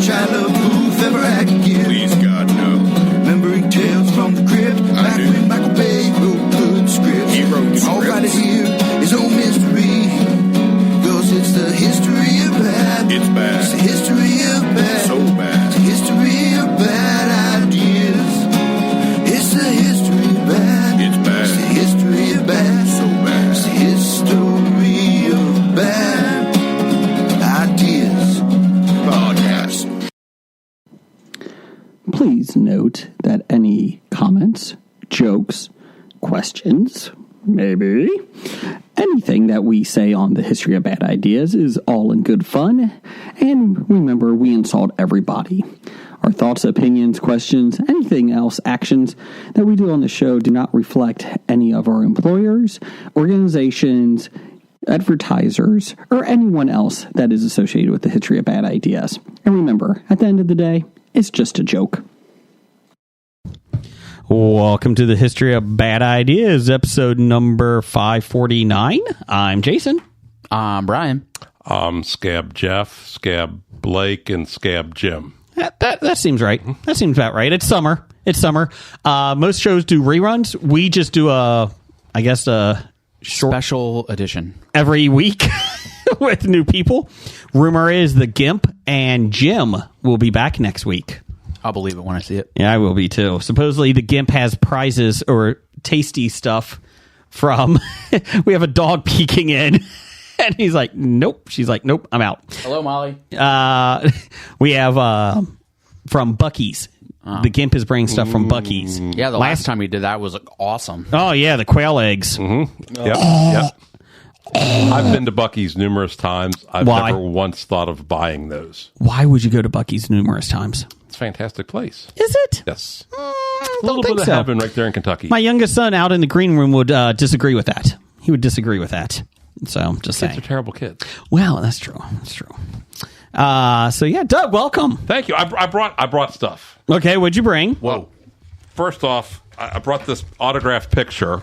Shia LaBeouf ever act again? Please, God, no. Remembering tales from the crypt, back when Michael Bay wrote good scripts. He wrote scripts. All right here is old mystery, cause it's the history of bad. It's bad. It's the history of bad. So bad. It's the history of bad ideas. It's the history of bad. It's bad. It's the history of bad. So bad. It's the history of bad ideas. Podcast. Please note that any comments, jokes, questions, maybe anything that we say on the history of bad ideas is all in good fun. And remember, we insult everybody. Our thoughts, opinions, questions, anything else, actions that we do on the show do not reflect any of our employers, organizations, advertisers, or anyone else that is associated with the history of bad ideas. And remember, at the end of the day, it's just a joke. Welcome to the History of Bad Ideas, episode number 549. I'm Jason. I'm Brian. Scab Jeff, Scab Blake, and Scab Jim. That seems right. That seems about right. It's summer. Most shows do reruns. We just do a short Special edition. every week with new people. Rumor is the Gimp and Jim will be back next week. I'll believe it when I see it. Yeah, I will be too. Supposedly the Gimp has prizes or tasty stuff from... we have a dog peeking in. And he's like, nope. She's like, nope, I'm out. Hello, Molly. We have from Buc-ee's. The Gimp is bringing stuff from Buc-ee's. Yeah, the last time we did that was awesome. Oh, yeah, the quail eggs. Mm-hmm. Yep. I've been to Buc-ee's numerous times. I've Why? never once thought of buying those. Why would you go to Buc-ee's numerous times? It's a fantastic place. Is it? Yes. A A little bit of heaven right there in Kentucky. My youngest son out in the green room would disagree with that. He would disagree with that. So, just saying. Kids are terrible kids. Well, that's true. So, yeah, Doug, welcome. Thank you. I brought stuff. Okay, what'd you bring? Well, first off, I brought this autographed picture.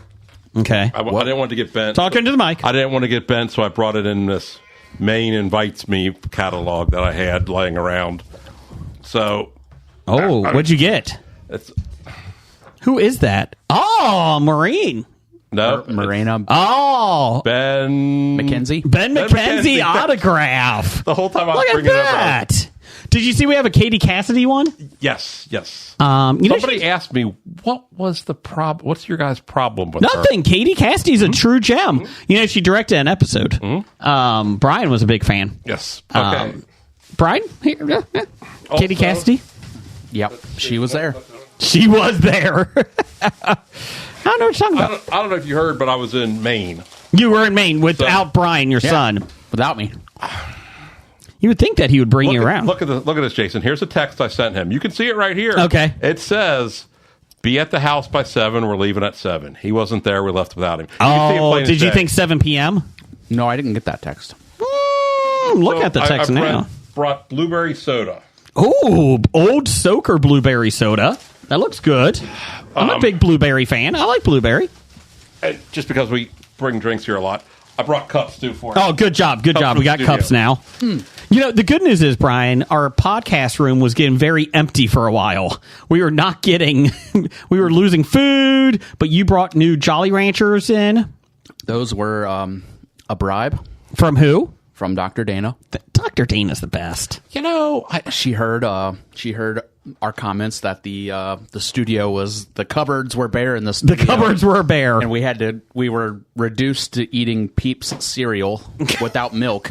Okay. I didn't want to get bent. Talking to the mic. I didn't want to get bent, so I brought it in this Maine Invites Me catalog that I had laying around. So... what'd you get? Who is that? Oh, Maureen. No. Marina Oh. Ben McKenzie. Ben McKenzie autograph. The whole time I was Look at bringing that. Did you see we have a Katie Cassidy one? it up. Yes. Somebody asked me, what was the problem? What's your guys' problem with Nothing. her? Katie Cassidy's a true gem. You know, she directed an episode. Brian was a big fan. Yes. Okay. Brian? Here, Katie Cassidy? Yep, she was there. She was there. I don't know what you're talking about. I don't know if you heard, but I was in Maine. You were in Maine without Brian, your son. Without me. You would think that he would bring you around. Look at this, Jason. Here's a text I sent him. You can see it right here. Okay. It says, be at the house by 7. We're leaving at 7. He wasn't there. We left without him. You can see it plain as did you day. think 7 p.m.? No, I didn't get that text. Look So at the text now. Brought blueberry soda. Oh, old Soaker blueberry soda. That looks good. I'm a big blueberry fan. I like blueberry. And just because we bring drinks here a lot, I brought cups too for you. Oh, good job. Good Cups job. from We got the cups studio. now. You know, the good news is, Brian, our podcast room was getting very empty for a while. We were not getting, we were losing food, but you brought new Jolly Ranchers in. Those were a bribe From who? from Dr. Dana. Dr. Dana's the best. You know, She heard our comments that the studio was, the cupboards were bare in the studio. The cupboards were bare. And we were reduced to eating Peeps cereal without milk.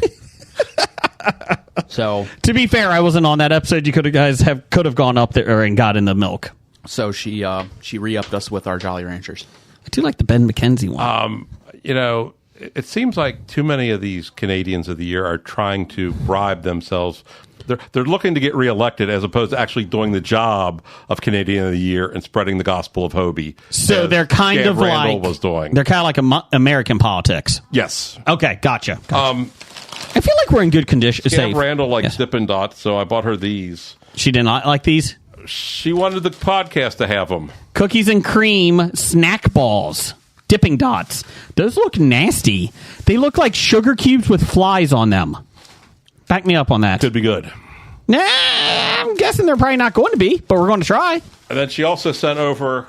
So to be fair, I wasn't on that episode. You could have gone up there and got in the milk. So she re-upped us with our Jolly Ranchers. I do like the Ben McKenzie one. you know, it seems like too many of these Canadians of the Year are trying to bribe themselves. They're looking to get reelected as opposed to actually doing the job of Canadian of the Year and spreading the gospel of Hobie. So as they're kind Scab of Randall like was doing. They're kind of like American politics. Yes. Okay, gotcha. I feel like we're in good condition. Scab Randall likes Yes. Dippin' Dots, so I bought her these. She did not like these She wanted the podcast to have them. cookies and cream snack balls, dipping dots. Those look nasty. They look like sugar cubes with flies on them. Back me up on that. Could be good. Nah, guessing they're probably not going to be, but we're going to try. And then she also sent over,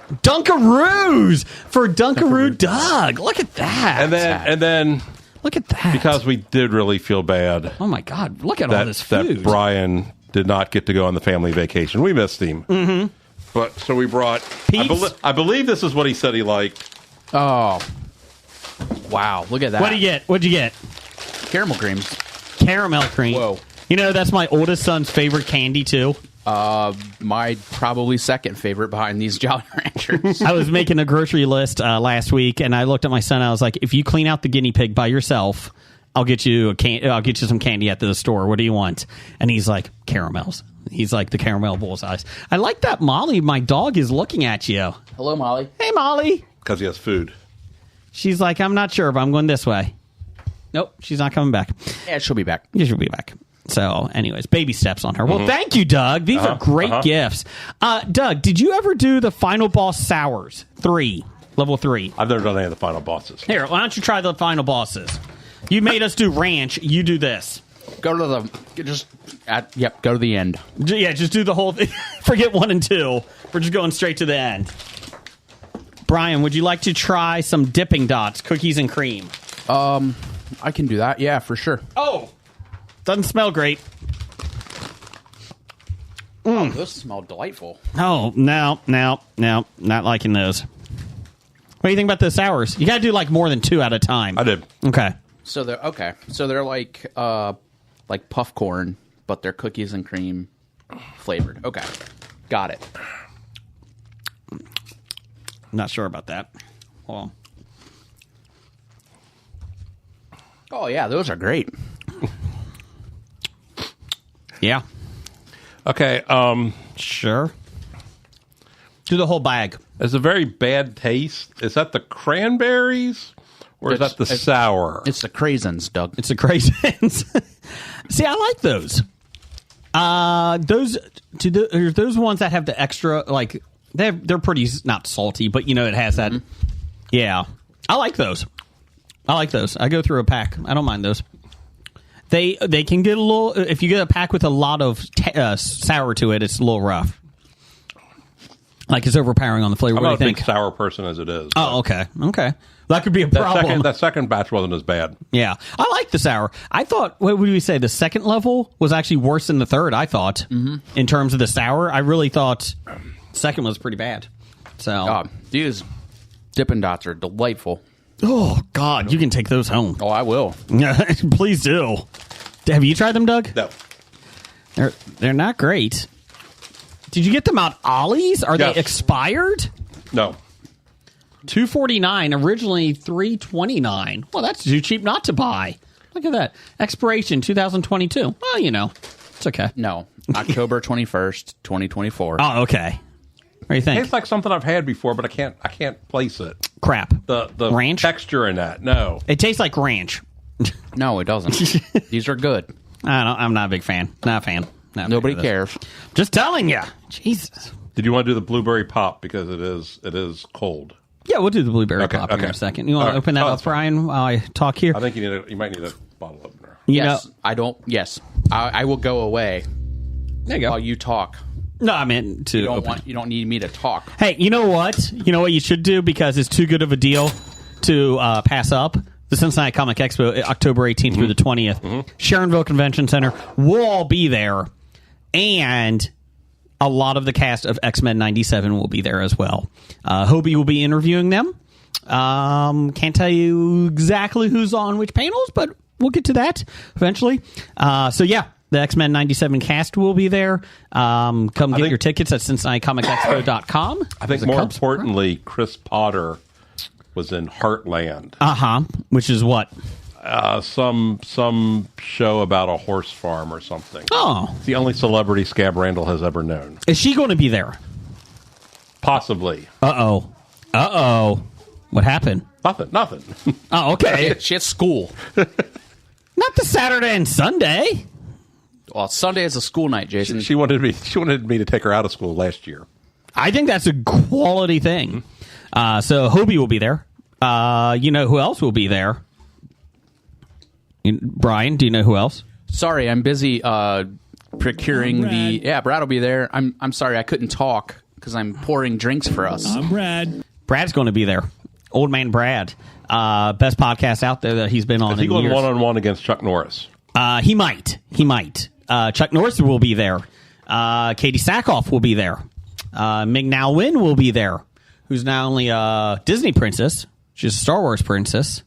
Dunkaroos for Dunkaroo Doug. Look at that. and then look at that. because we did really feel bad oh my God, look at all this that food. Brian did not get to go on the family vacation. We missed him. Mm-hmm. But so we brought. I believe this is what he said he liked. Oh, wow! Look at that. What do you get? What'd you get? Caramel creams. Caramel cream. Whoa. You know, that's my oldest son's favorite candy, too. My probably second favorite behind these Jolly Ranchers. I was making a grocery list last week, and I looked at my son. I was like, "If you clean out the guinea pig by yourself, I'll get you I'll get you some candy at the store. What do you want?" And he's like, "Caramels." He's like the caramel bullseyes. I like that Molly, my dog, is looking at you. Hello, Molly. Hey, Molly. Because he has food. She's like, "I'm not sure, but I'm going this way." Nope, she's not coming back. Yeah, she'll be back. Yeah, she'll be back. So, anyways, baby steps on her. Well, thank you, Doug. These are great gifts. Doug, did you ever do the Final Boss Sours 3, level 3? I've never done any of the final bosses. Here, why don't you try the Final Bosses? You made us do ranch. You do this. Go to go to the end. Yeah, just do the whole thing. Forget 1 and 2. We're just going straight to the end. Brian, would you like to try some Dipping Dots, cookies and cream? I can do that. Yeah, for sure. Oh, doesn't smell great. Oh, those smell delightful. Oh, no, not liking those. What do you think about the sours? You got to do like more than 2 at a time. I did. Okay. So they're like puff corn, but they're cookies and cream flavored. Okay, got it. Not sure about that. Hold on. Oh yeah, those are great. Yeah. Okay. Sure. Do the whole bag. It's a very bad taste. Is that the cranberries? Or is that the sour? It's the craisins, Doug. It's the craisins. See, I like those. Those ones that have the extra, like, they're pretty not salty, but, you know, it has that. Mm-hmm. Yeah. I like those. I go through a pack. I don't mind those. They can get a little, if you get a pack with a lot of sour to it, it's a little rough. Like, it's overpowering on the flavor. I'm what not do you a think? big sour person as it is. Oh, okay. That could be a problem. That second batch wasn't as bad. Yeah. I like the sour. I thought, what would we say, the second level was actually worse than the third, I thought. Mm-hmm. In terms of the sour, I really thought second was pretty bad. So these Dippin' Dots are delightful. Oh, God, you can take those home. Oh, I will. Please do. Have you tried them, Doug? No. They're not great. Did you get them out Ollie's? Are they expired? No. $2.49, originally $3.29. Well, that's too cheap not to buy. Look at that. Expiration 2022. Well, you know, it's okay. No, October 21st, 2024. Oh, okay. What do you think? Tastes like something I've had before, but I can't place it. Crap. The ranch texture in that. No. It tastes like ranch. No, it doesn't. These are good. I'm not a big fan. Not a fan. Nobody cares. Just telling you. Jesus. Did you want to do the blueberry pop because it is cold? Yeah, we'll do the blueberry pop in a second. You want to open that up, Brian, while I talk here? I think you might need a bottle opener. Yes, I will go away. There you go. While you talk. No, I meant to open. You don't need me to talk. Hey, you know what? You know what you should do because it's too good of a deal to pass up? The Cincinnati Comic Expo, October 18th through the 20th. Mm-hmm. Sharonville Convention Center. We'll all be there. And a lot of the cast of X-Men 97 will be there as well. Hobie will be interviewing them. Can't tell you exactly who's on which panels, but we'll get to that eventually. So, yeah. The X-Men 97 cast will be there. Get your tickets at CincinnatiComicExpo.com. I think more importantly, Chris Potter was in Heartland. Which is what? Some show about a horse farm or something. Oh. It's the only celebrity Scab Randall has ever known. Is she going to be there? Possibly. Uh-oh. What happened? Nothing. Oh, okay. She had school. Not the Saturday and Sunday. Well, Sunday is a school night, Jason. She wanted me to take her out of school last year. I think that's a quality thing. So Hobie will be there. You know who else will be there? Brian, do you know who else? Sorry, I'm busy procuring the. Yeah, Brad will be there. I'm sorry I couldn't talk because I'm pouring drinks for us. I'm Brad. Brad's going to be there. Old man Brad. Best podcast out there that he's been on Is he in going years. one-on-one against Chuck Norris? He might. Chuck Norris will be there. Katie Sackhoff will be there. Ming Na Wen will be there, who's not only a Disney princess, she's a Star Wars princess,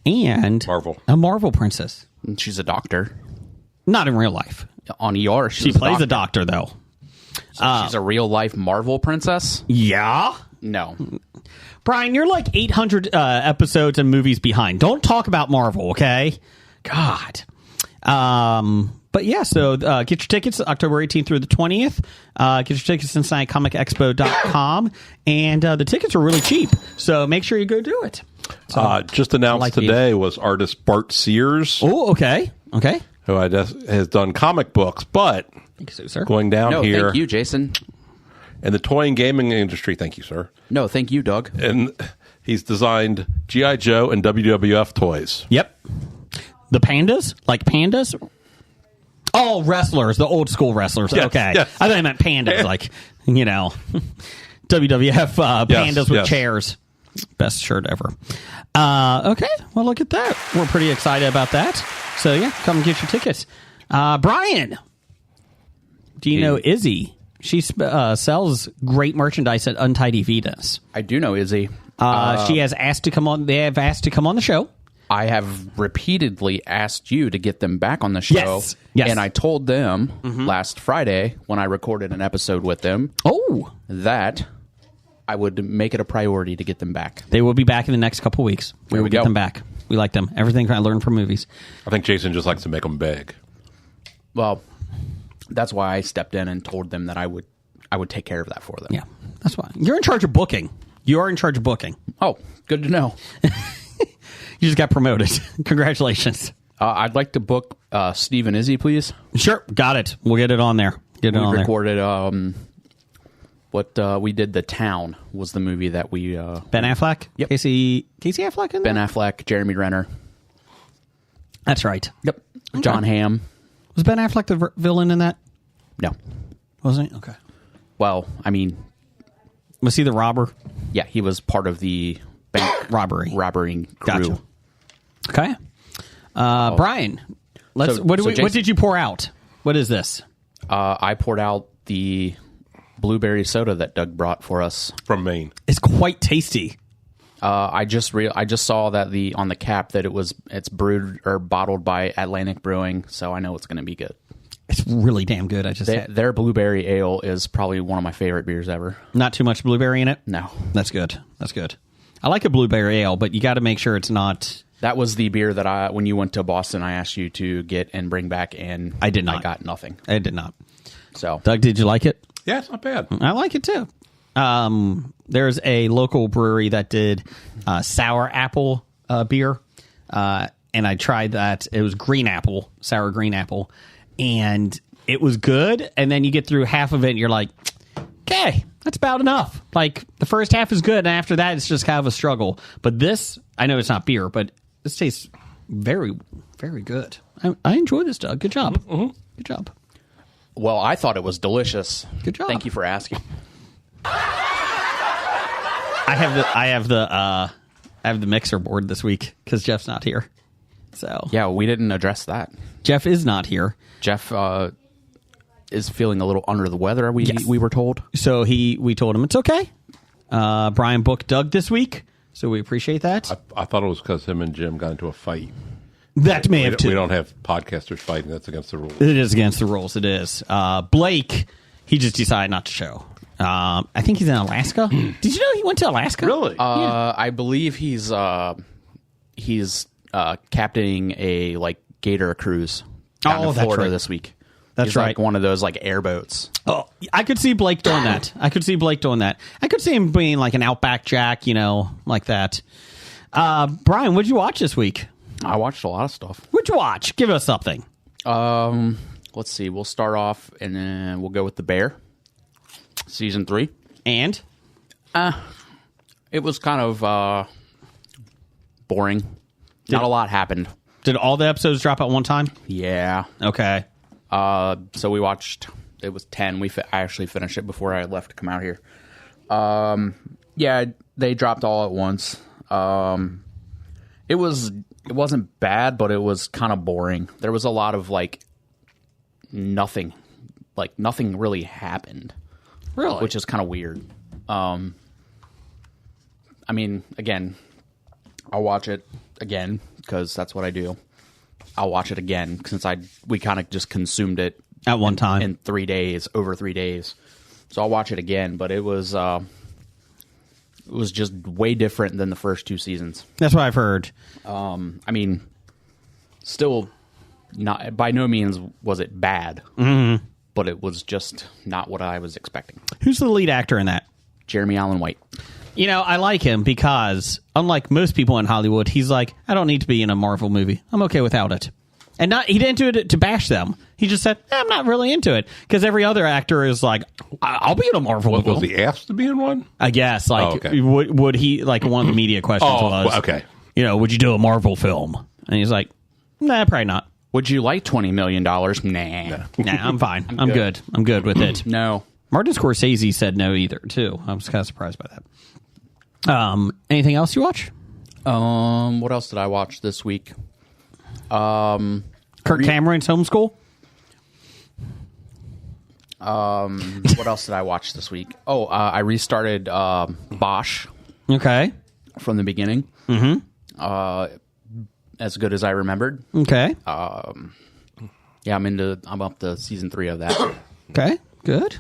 and Marvel. a Marvel princess. And she's a doctor Not in real life. on ER. She plays a doctor, though. She's a real life Marvel princess. Yeah. No, Brian, you're like 800 episodes and movies behind. Don't talk about Marvel, okay? God. But yeah, so get your tickets October 18th through the 20th. Get your tickets at CincinnatiComicExpo.com. And the tickets are really cheap, so make sure you go do it. Just announced like today was artist Bart Sears, Oh, okay. Okay. who I guess has done comic books, but Thank you, so, sir. going down no, here thank you, Jason. in the toy and gaming industry. Thank you, sir. No, thank you, Doug. And he's designed G.I. Joe and WWF toys. Yep. The pandas? Like pandas? Oh, wrestlers, the old school wrestlers. Yes, okay. yes. I thought I meant pandas, like, WWF pandas with yes. chairs. Best shirt ever. Okay, well, look at that. We're pretty excited about that. So, yeah, come get your tickets. Brian, do you know Izzy? She sells great merchandise at Untidy Vitas. I do know Izzy. She has asked to come on. They have asked to come on the show. I have repeatedly asked you to get them back on the show. Yes. Yes. And I told them last Friday when I recorded an episode with them Oh, that I would make it a priority to get them back. they will be back in the next couple weeks. We will we get go. them back. We like them. Everything I learned from movies. I think Jason just likes to make them big. Well, that's why I stepped in and told them that I would take care of that for them. Yeah, that's why. You're in charge of booking. You are in charge of booking. Oh, good to know. You just got promoted. Congratulations. I'd like to book Steve and Izzy, please. Sure, got it. We'll get it on there. Get it We on there. recorded what we did. The Town was the movie that we Ben Affleck? Yep. Casey Affleck in there? Ben Affleck, Jeremy Renner. That's right. Yep. John Hamm. Was Ben Affleck the villain in that? No. Wasn't he? Okay. Well, I mean, Was he the robber? yeah, he was part of the bank Robbery. crew. Gotcha. Okay. Brian, let's. So- what so what did you pour out? What is this? I poured out the blueberry soda that Doug brought for us. From Maine. It's quite tasty. I just saw that on the cap that it's brewed or bottled by Atlantic Brewing, so I know it's going to be good. It's really damn good. I just had Their blueberry ale is probably one of my favorite beers ever. not too much blueberry in it. No, That's good. That's good. I like a blueberry ale, but you got to make sure it's not. that was the beer that when you went to Boston, I asked you to get and bring back, and I did not. I got nothing. I did not. So Doug, did you like it? Yeah, it's not bad. I like it too. There's a local brewery that did sour apple beer, and I tried that. It was green apple, sour green apple, and it was good. And then you get through half of it, and you're like, okay, that's about enough. Like the first half is good, and after that, it's just kind of a struggle. But this, I know it's not beer, but this tastes very, very good. I enjoy this, Doug. Good job. Good job. well, I thought it was delicious. Good job. Thank you for asking. I have the mixer board this week because Jeff's not here. So Yeah, we didn't address that. Jeff is not here. Jeff is feeling a little under the weather. We were told. So we told him it's okay. Brian booked Doug this week, so we appreciate that. I thought it was because him and Jim got into a fight. That may We have don't, too. we don't have podcasters fighting. That's against the rules. It is against the rules. It is. Blake, he just decided not to show. I think he's in Alaska. Did you know he went to Alaska? Really? I believe he's captaining a Gator cruise down Oh, in that's Florida right. this week. That's He's right. like one of those airboats. Oh, I could see Blake doing that. I could see him being like an Outback Jack, like that. Brian, what'd you watch this week? I watched a lot of stuff. What'd you watch? Give us something. Let's see. We'll start off and then we'll go with The Bear, season 3. And It was kind of boring. Not a lot happened. did all the episodes drop at one time? Yeah. Okay. So we watched. It was 10. I actually finished it before I left to come out here. Yeah, they dropped all at once. It wasn't bad, but it was kind of boring. There was a lot of nothing really happened. Really? Which is kind of weird. I mean, again, I'll watch it again because that's what I do. I'll watch it again since we kind of just consumed it At one time. in 3 days, over 3 days. So I'll watch it again, but it was just way different than the first 2 seasons. That's what I've heard. I mean, still not by no means was it bad, but it was just not what I was expecting. Who's the lead actor in that? Jeremy Allen White. I like him because, unlike most people in Hollywood, he's like, I don't need to be in a Marvel movie. I'm okay without it. And he didn't do it to bash them. He just said, I'm not really into it. Because every other actor is like, I'll be in a Marvel movie. Was he asked to be in one? I guess. okay. Would he, one of the media questions was, okay. Would you do a Marvel film? And he's like, nah, probably not. Would you like $20 million? Nah. Nah, I'm fine. I'm good. I'm good with it. No. Martin Scorsese said no either, too. I was kind of surprised by that. Anything else you watch? What else did I watch this week? Kirk Cameron's Homeschool? What else did I watch this week? I restarted Bosch Okay. from the beginning. Mm-hmm. As good as I remembered. Okay. Yeah, I'm up to season 3 of that. Okay. Good.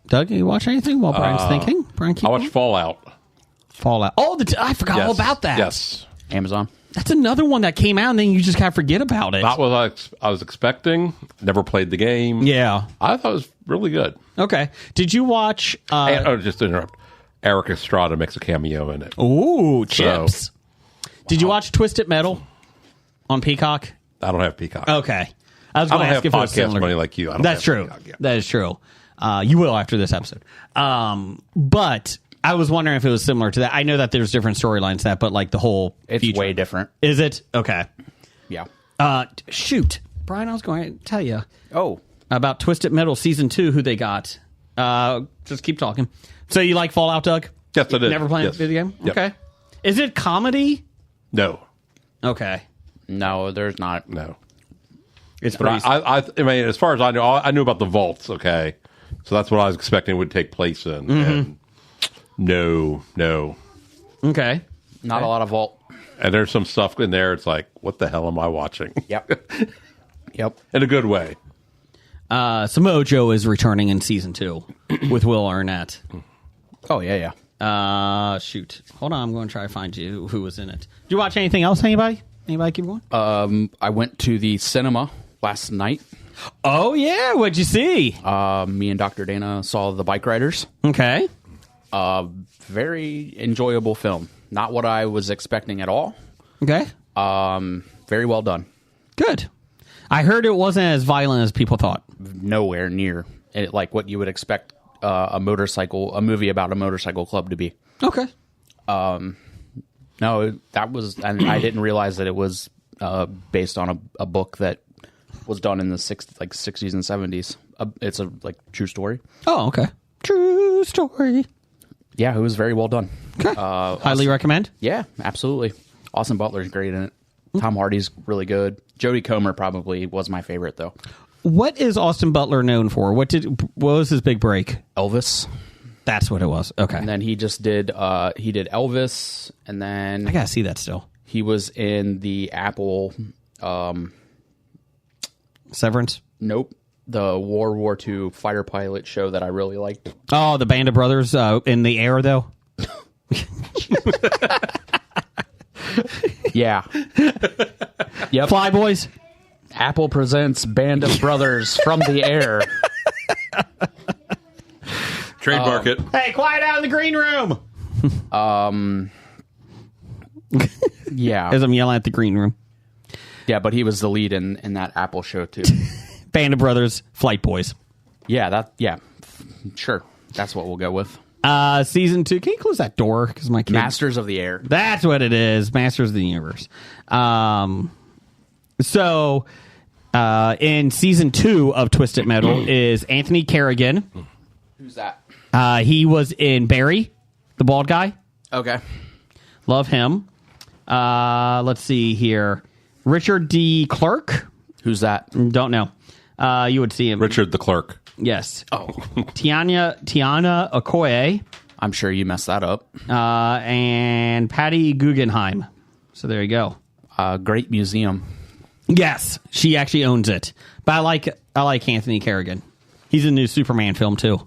Doug, you watch anything while Brian's thinking? Brian, keep I watched going? Fallout. Oh, I forgot all Yes. about that. Yes. Amazon. That's another one that came out and then you just kind of forget about it. Not what I was expecting. Never played the game. Yeah. I thought it was really good. Okay. Did you watch... Just to interrupt. Eric Estrada makes a cameo in it. Ooh, chips. Did you watch Twisted Metal on Peacock? I don't have Peacock. Okay. I was I going don't to have ask if it was podcast similar. money like you. I don't That's have true. Peacock, yeah. That is true. You will after this episode. But I was wondering if it was similar to that. I know that there's different storylines to that, but the whole It's feature. way different. Is it? Okay. Yeah. Shoot. Brian, I was going to tell you Oh. about Twisted Metal Season 2, who they got. Just keep talking. So you like Fallout, Doug? Yes, I did. Never played Yes. the video game? Yep. Okay. Is it comedy? No. Okay. No, there's not. No. It's But pretty... I mean, as far as I knew about the vaults, okay? So that's what I was expecting would take place in. And no. okay. Not a lot of vault. And there's some stuff in there. It's like, what the hell am I watching? Yep. Yep. In a good way. Samoa Joe is returning in Season 2 with Will Arnett. Oh, yeah. Shoot. Hold on. I'm going to try to find you who was in it. Did you watch anything else, anybody? Anybody keep going? I went to the cinema last night. Oh, yeah. What'd you see? Me and Dr. Dana saw The Bike Riders. Okay. Very enjoyable film. Not what I was expecting at all. Okay. Very well done. Good. I heard it wasn't as violent as people thought. Nowhere near like what you would expect a movie about a motorcycle club to be. Okay. No, that was, and I didn't realize that it was based on a book that was done in the 60s and 70s. It's a true story. Oh, okay. True story. Yeah, it was very well done. Okay. Highly recommend. Yeah, absolutely. Austin Butler's great in it. Tom Hardy's really good. Jodie Comer probably was my favorite though. What is Austin Butler known for? What was his big break? Elvis. That's what it was. Okay. And then he just did Elvis, and then I gotta see that still. he was in the Apple Severance. Nope. The World War II fighter pilot show that I really liked. Oh, the Band of Brothers in the air, though. Yeah. Yep. Flyboys. Apple presents Band of Brothers from the air. Trademark it. Hey, quiet out in the green room. Yeah. As I'm yelling at the green room. Yeah, but he was the lead in that Apple show too. Band of Brothers, Flight Boys. Yeah, sure. That's what we'll go with. Season 2. Can you close that door? Because my kid. Masters of the Air. That's what it is. Masters of the Universe. So In season 2 of Twisted Metal is Anthony Carrigan. Who's that? He was in Barry, the bald guy. Okay. Love him. Let's see here. Richard D. Clark. Who's that? Don't know. You would see him. Richard the clerk. Yes. Oh, Tiana Okoye. I'm sure you messed that up. And Patty Guggenheim. So there you go. Great museum. Yes, she actually owns it. But I like Anthony Carrigan. He's in the new Superman film too.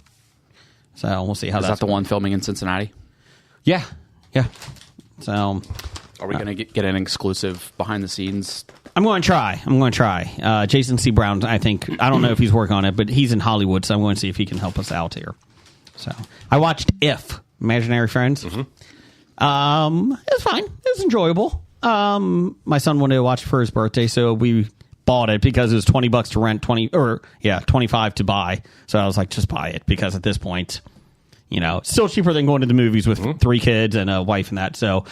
So we'll see how Is that's that the one filming in Cincinnati? Yeah. So Are we going to get an exclusive behind the scenes? I'm going to try. Jason C. Brown, I don't know if he's working on it, but he's in Hollywood, so I'm going to see if he can help us out here. So I watched If, Imaginary Friends. It was fine. It was enjoyable. My son wanted to watch it for his birthday, so we bought it because it was $20 to rent, 25 to buy. So I was like, just buy it, because at this point, still cheaper than going to the movies with 3 kids and a wife and that. So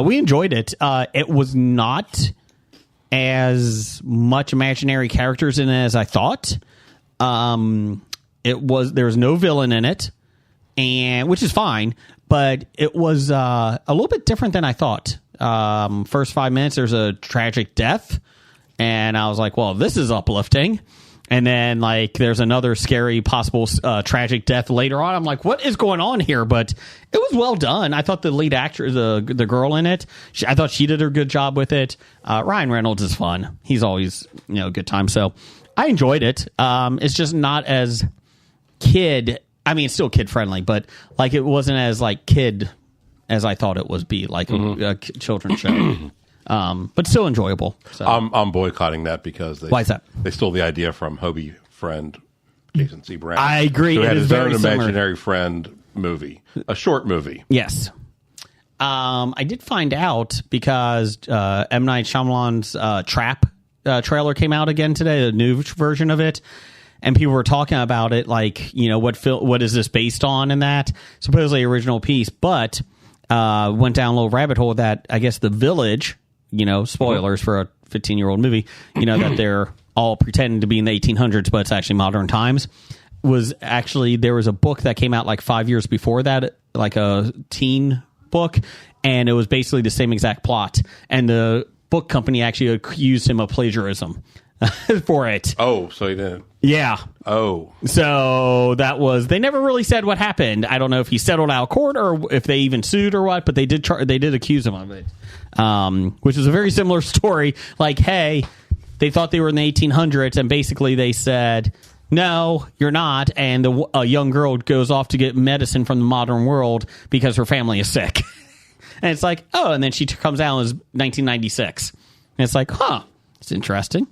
we enjoyed it. It was not as much imaginary characters in it as I thought. There was no villain in it, and which is fine, but it was a little bit different than I thought. First 5 minutes, there's a tragic death, and I was like, well, this is uplifting. And then, there's another scary possible tragic death later on. I'm like, what is going on here? But it was well done. I thought the lead actor, the girl in it, I thought she did a good job with it. Ryan Reynolds is fun. He's always, a good time. So I enjoyed it. It's just not as it's still kid friendly, but it wasn't as kid as I thought it would be, a children's show. But still enjoyable. So. I'm boycotting that because Why is that? They stole the idea from Hobie friend Jason C. Brown. I agree. Who had It is his own very similar. Imaginary Friend movie, a short movie. Yes. I did find out because M. Night Shyamalan's Trap trailer came out again today, a new version of it. And people were talking about it what is this based on and that. Supposedly original piece, but went down a little rabbit hole that I guess The Village, spoilers for a 15-year-old movie, that they're all pretending to be in the 1800s, but it's actually modern times. There was a book that came out 5 years before that, a teen book, and it was basically the same exact plot. And the book company actually accused him of plagiarism for it. Oh, so he didn't. Yeah. Oh. So they never really said what happened. I don't know if he settled out of court or if they even sued or what, but they did accuse him of it. Which is a very similar story. Hey, they thought they were in the 1800s, and basically they said, no, you're not. And a young girl goes off to get medicine from the modern world because her family is sick. And it's and then she comes out as 1996. And it's it's interesting.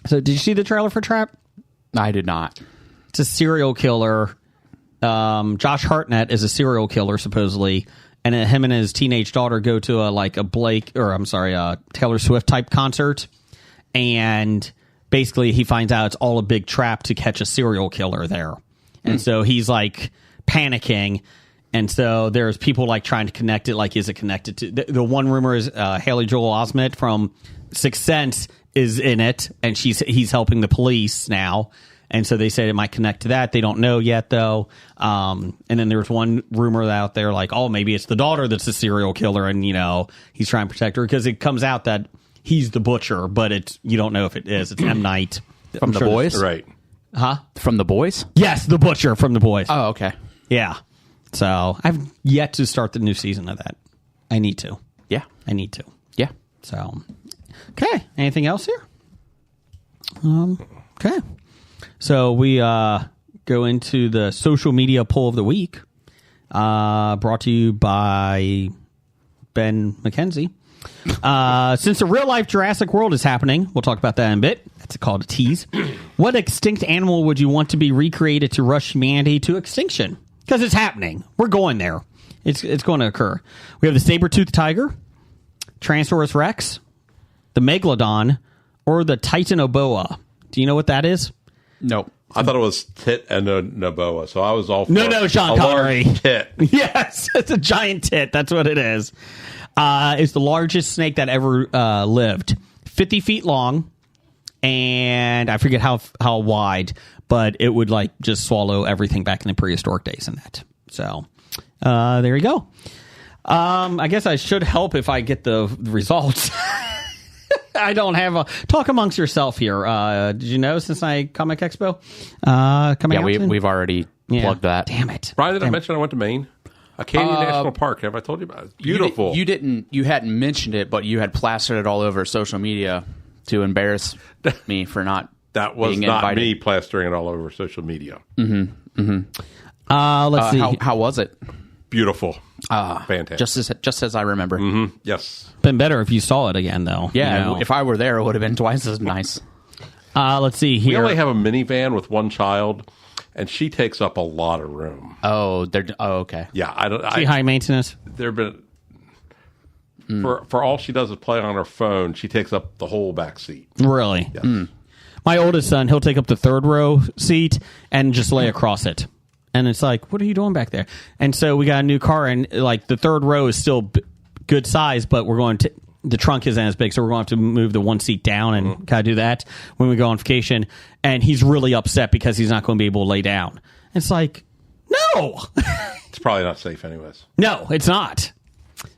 So did you see the trailer for Trap? I did not. It's a serial killer. Josh Hartnett is a serial killer, supposedly. And him and his teenage daughter go to a Taylor Swift type concert. And basically he finds out it's all a big trap to catch a serial killer there. And so he's panicking. And so there's people trying to connect it. Is it connected to the one rumor is Haley Joel Osment from Sixth Sense is in it, and he's helping the police now. And so they say it might connect to that. They don't know yet, though. And then there's one rumor out there maybe it's the daughter that's the serial killer, and he's trying to protect her, because it comes out that he's the butcher, but you don't know if it is. It's M. Night From The Boys? Right. Huh? From The Boys? Yes, the butcher from The Boys. Oh, okay. Yeah. So I've yet to start the new season of that. I need to. Yeah. Yeah. So, okay. Anything else here? Okay. So we go into the social media poll of the week, brought to you by Ben McKenzie. Since the real life Jurassic World is happening, we'll talk about that in a bit. That's called a tease. What extinct animal would you want to be recreated to rush humanity to extinction? Because it's happening. We're going there. It's going to occur. We have the saber-toothed tiger, Tyrannosaurus Rex, the Megalodon, or the Titanoboa. Do you know what that is? Nope. I thought it was tit and a Naboa, so I was all for No, Sean a Connery. large tit. Yes, it's a giant tit. That's what it is. It's the largest snake that ever lived. 50 feet long, and I forget how wide, but it would like just swallow everything back in the prehistoric days and that. So there you go. I guess I should help if I get the results. I don't have a talk amongst yourself here. Did you know Cincinnati Comic Expo coming out? Yeah, we've already plugged that. Damn it, Brian, did I mention I went to Maine? Acadia National Park. Have I told you about it? It's beautiful. You hadn't mentioned it, but you had plastered it all over social media to embarrass me for not. That was being not invited. me plastering it all over social media. Let's see. How was it? Beautiful. Fantastic. Just as I remember. Yes. Been better if you saw it again, though. Yeah, you know. if I were there, it would have been twice as nice. Let's see We here. only have a minivan with one child, and she takes up a lot of room. Okay. Yeah, high maintenance. There been for all she does is play on her phone. She takes up the whole back seat. Really? Yes. My oldest son, he'll take up the third row seat and just lay across it. And it's like, what are you doing back there? And so we got a new car, and like the third row is still good size, but we're going to the trunk isn't as big, so we're going to have to move the one seat down and kind of do that when we go on vacation. And he's really upset because he's not going to be able to lay down. It's like, no, It's probably not safe, anyways. no, it's not.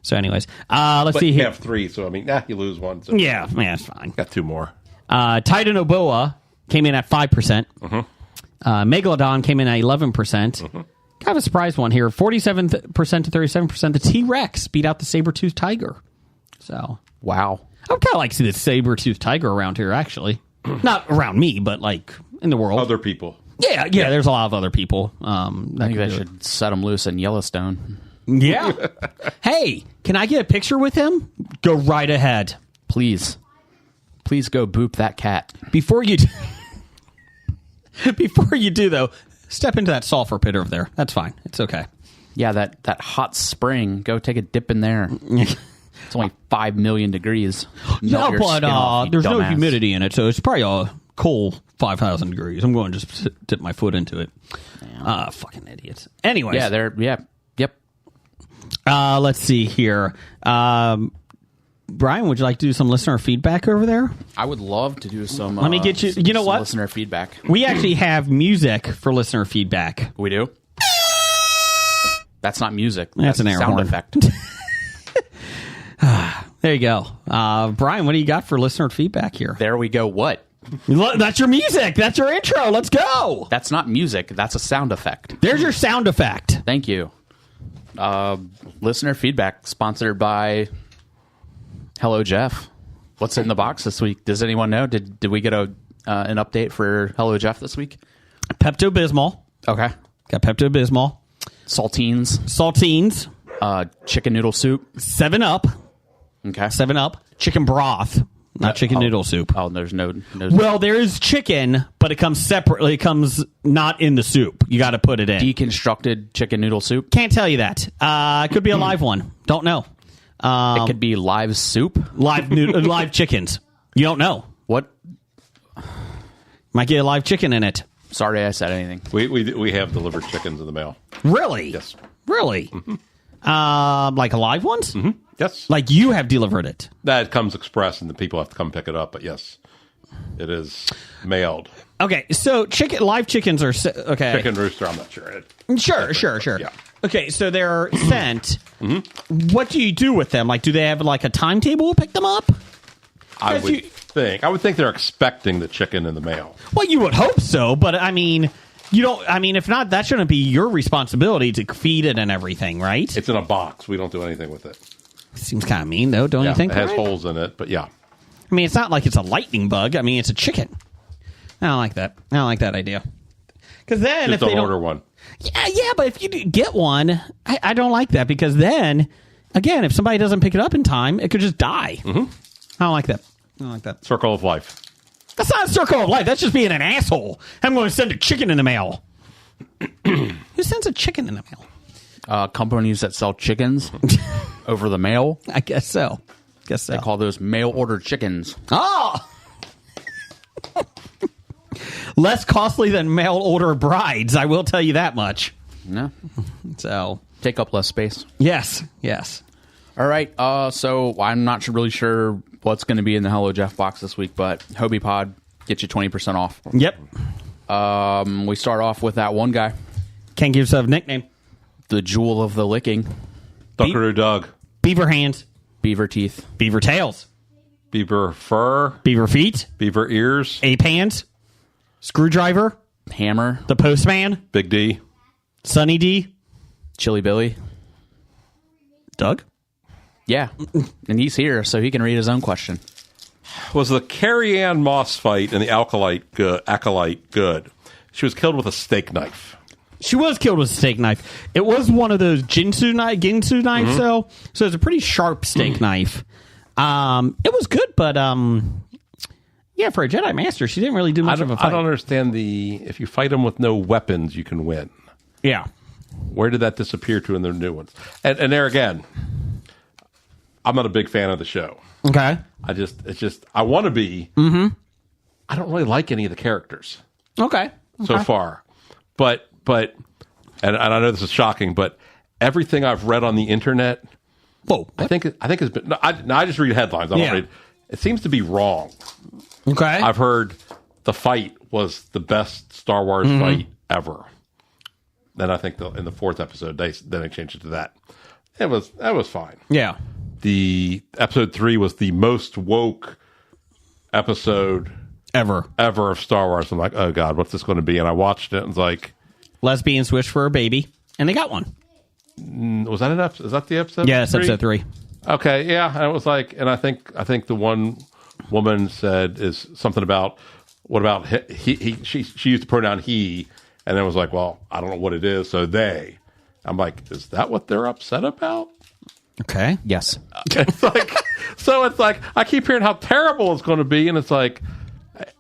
So, anyways, let's But see you here. have three, so I mean, you lose one. So Yeah, man, it's fine. got two more. Titan Oboa came in at 5%. Megalodon came in at 11%. Kind of a surprise one here. 47% to 37%. The T-Rex beat out the saber-toothed tiger. So, Wow. I would kind of like to see the saber-toothed tiger around here, actually. Not around me, but like in the world. Other people. Yeah, there's a lot of other people. I think they should set them loose in Yellowstone. Yeah. Hey, can I get a picture with him? Go right ahead. Please go boop that cat. Before you do, though, step into that sulfur pit over there. That's fine. It's okay. Yeah, that hot spring. Go take a dip in there. It's only 5 million degrees. Yeah, Melt your but skin off, you there's no dumbass. humidity in it, so it's probably a cool 5,000 degrees. I'm going to just dip my foot into it. Fucking idiots. Anyways. Yep. Let's see here. Brian, would you like to do some listener feedback over there? I would love to do some. Let me get you. You know some what? Listener feedback. We actually have music for listener feedback. We do. That's not music. That's an air sound horn. effect. There you go. Brian, what do you got for listener feedback here? There we go. What? That's your music. That's your intro. Let's go. That's not music. That's a sound effect. There's your sound effect. Thank you. Listener feedback sponsored by Hello Jeff. What's in the box this week? Does anyone know? Did we get an update for Hello Jeff this week? Pepto-Bismol. Okay. Got Pepto-Bismol. Saltines. Saltines. Chicken noodle soup. 7-Up. Okay. 7-Up. Chicken broth. Not chicken noodle soup. Oh, there's no. Well, there is chicken, but it comes separately. It comes not in the soup. You got to put it in. Deconstructed chicken noodle soup. Can't tell you that. It could be a live one. Don't know. It could be live soup. Live chickens. You don't know. What? Might get a live chicken in it. Sorry, I said anything. We have delivered chickens in the mail. Really? Yes. Really? Like live ones? Mm-hmm. Yes. Like you have delivered it. That comes express, and the people have to come pick it up. But yes, it is mailed. Okay, so live chickens are okay. Chicken rooster, I'm not sure. Sure. Yeah. Okay, so they're sent. What do you do with them? Like, do they have like a timetable to pick them up? I would think they're expecting the chicken in the mail. Well, you would hope so, but I mean, you don't. I mean, if not, that shouldn't be your responsibility to feed it and everything, right? It's in a box. We don't do anything with it. Seems kind of mean, though, don't you think? It has Brian? holes in it, but yeah. I mean, it's not like it's a lightning bug. I mean, it's a chicken. I don't like that. I don't like that idea. Because then Just if they don't don't order one. Yeah, but if you do get one, I don't like that because then, again, if somebody doesn't pick it up in time, it could just die. Mm-hmm. I don't like that. I don't like that. Circle of life. That's not a circle of life. That's just being an asshole. I'm going to send a chicken in the mail. Who sends a chicken in the mail? Companies that sell chickens over the mail. I guess so. They call those mail order chickens. Oh! Less costly than mail order brides, I will tell you that much. No. So, Take up less space. yes. All right. So I'm not really sure what's going to be in the Hello Jeff box this week, but Hobie Pod Get you 20% off. Yep. We start off with that one guy, Can't give yourself a nickname. the Jewel of the Licking, Duckaroo Doug. Beaver hands. Beaver teeth, Beaver tails. Beaver fur. Beaver feet. Beaver ears. Ape hands. Screwdriver. Hammer, The postman. Big D. Sunny D. Chili Billy. Doug. Yeah, and he's here, so he can read his own question. Was the Carrie Ann Moss fight in the Acolyte good? She was killed with a steak knife. She was killed with a steak knife. It was one of those Ginsu knives, though. So it's a pretty sharp steak knife. It was good, but yeah, for a Jedi Master, she didn't really do much of a fight. I don't understand if you fight them with no weapons, you can win. Yeah. Where did that disappear to in the new ones? And there again, I'm not a big fan of the show. Okay. I want to be. Mm-hmm. I don't really like any of the characters Okay. so far, but and I know this is shocking, but everything I've read on the internet, Whoa. I think has been. No, I just read headlines. I don't Yeah. read. It seems to be wrong. Okay. I've heard the fight was the best Star Wars fight ever. Then I think in the fourth episode, they changed it to that. That was fine. yeah. The episode 3 was the most woke episode Ever. of Star Wars. I'm like, oh God, what's this going to be? And I watched it and was like, Lesbians wish for a baby, and they got one. was that an episode? Is that the episode? Yeah, it's episode 3. Okay, yeah. And it was like, and I think the one woman said is something about what about she used the pronoun he, and then was like, well, I don't know what it is, so they. I'm like, is that what they're upset about? Okay. Yes. It's like, so it's like I keep hearing how terrible it's going to be, and it's like,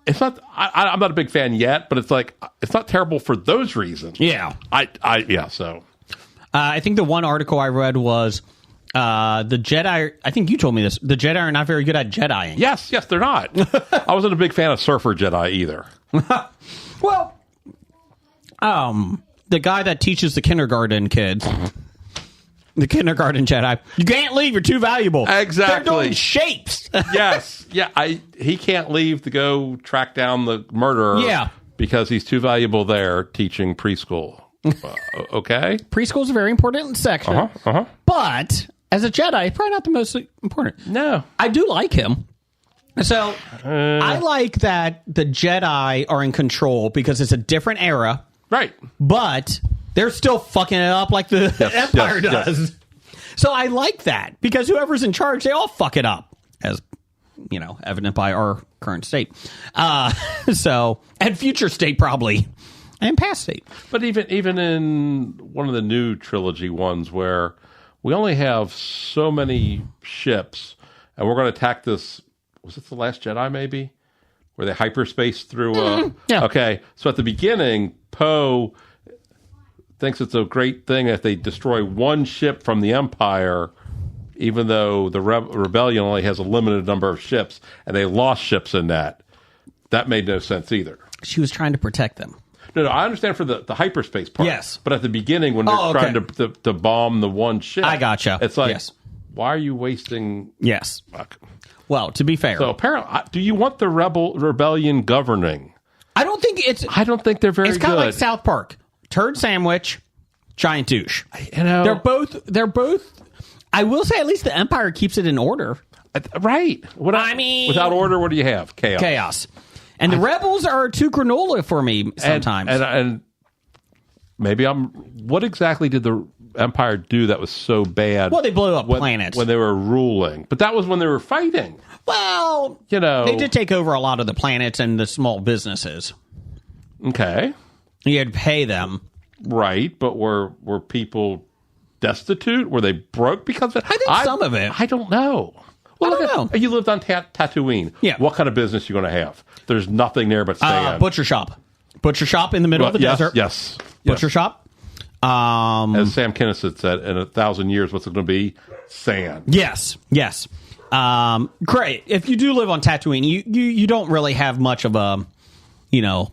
it's not. I'm not a big fan yet, but it's like it's not terrible for those reasons. Yeah. Yeah. So I think the one article I read was the Jedi. I think you told me this. The Jedi are not very good at Jediing. yes, they're not. I wasn't a big fan of Surfer Jedi either. Well, the guy that teaches the kindergarten kids, the kindergarten Jedi, you can't leave. You're too valuable. Exactly. They're doing shapes. Yes, yeah. He can't leave to go track down the murderer. Yeah. Because he's too valuable there teaching preschool. Okay. Preschool's a very important section. But as a Jedi, probably not the most important. No. I do like him. So I like that the Jedi are in control because it's a different era, Right. but they're still fucking it up like the Empire yes, does. yes. So I like that because whoever's in charge, they all fuck it up, as you know, evident by our current state. So and future state probably, and past state. But even in one of the new trilogy ones where we only have so many ships and we're going to attack this, was it The Last Jedi maybe? Where they hyperspace through... yeah. Okay, so at the beginning, Poe thinks it's a great thing if they destroy one ship from the Empire, even though the rebellion only has a limited number of ships, and they lost ships in that. That made no sense either. She was trying to protect them. No, I understand for the hyperspace part. Yes. But at the beginning, when they're trying to bomb the one ship, I gotcha. It's like, Yes. why are you wasting? Yes. Fuck. Well, to be fair, So apparently, do you want the rebellion governing? I don't think it's. I don't think they're very It's good. kind of like South Park. Turd sandwich, giant douche. You know, They're both. I will say, at least the Empire keeps it in order. right. I mean- without order, what do you have? Chaos. Chaos. And the rebels are too granola for me And- sometimes. And maybe what exactly did the Empire do that was so bad? Well, they blew up planets. when they were ruling, but that was when they were fighting. well, You know, they did take over a lot of the planets and the small businesses. Okay, You had to pay them. right, but were people destitute? Were they broke because of it? I think some of it. I don't know. Well, I don't know. You lived on Tatooine. Yeah. What kind of business you going to have? There's nothing there but sand. Butcher shop. Butcher shop in the middle of the yes, desert. Yes. Butcher shop. As Sam Kinison said, in 1,000 years, what's it going to be? Sand. Yes. Great. If you do live on Tatooine, you don't really have much of a,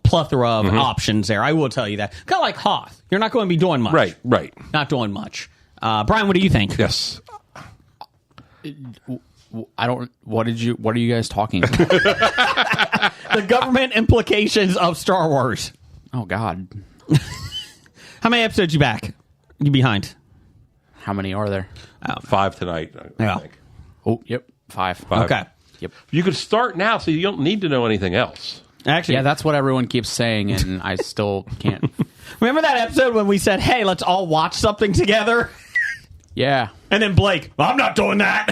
plethora of options there. I will tell you that. Kind of like Hoth. You're not going to be doing much. Right. Not doing much. Brian, what do you think? Yes. I don't. What are you guys talking about? The government implications of Star Wars. Oh God, How many episodes you back? You behind? how many are there? 5 tonight, I Yeah. think. Oh, yep, 5. Okay. Yep. You could start now, so you don't need to know anything else. Actually, Yeah, that's what everyone keeps saying, and I still can't. remember that episode when we said, "Hey, let's all watch something together," Yeah, and then Blake, "I'm not doing that."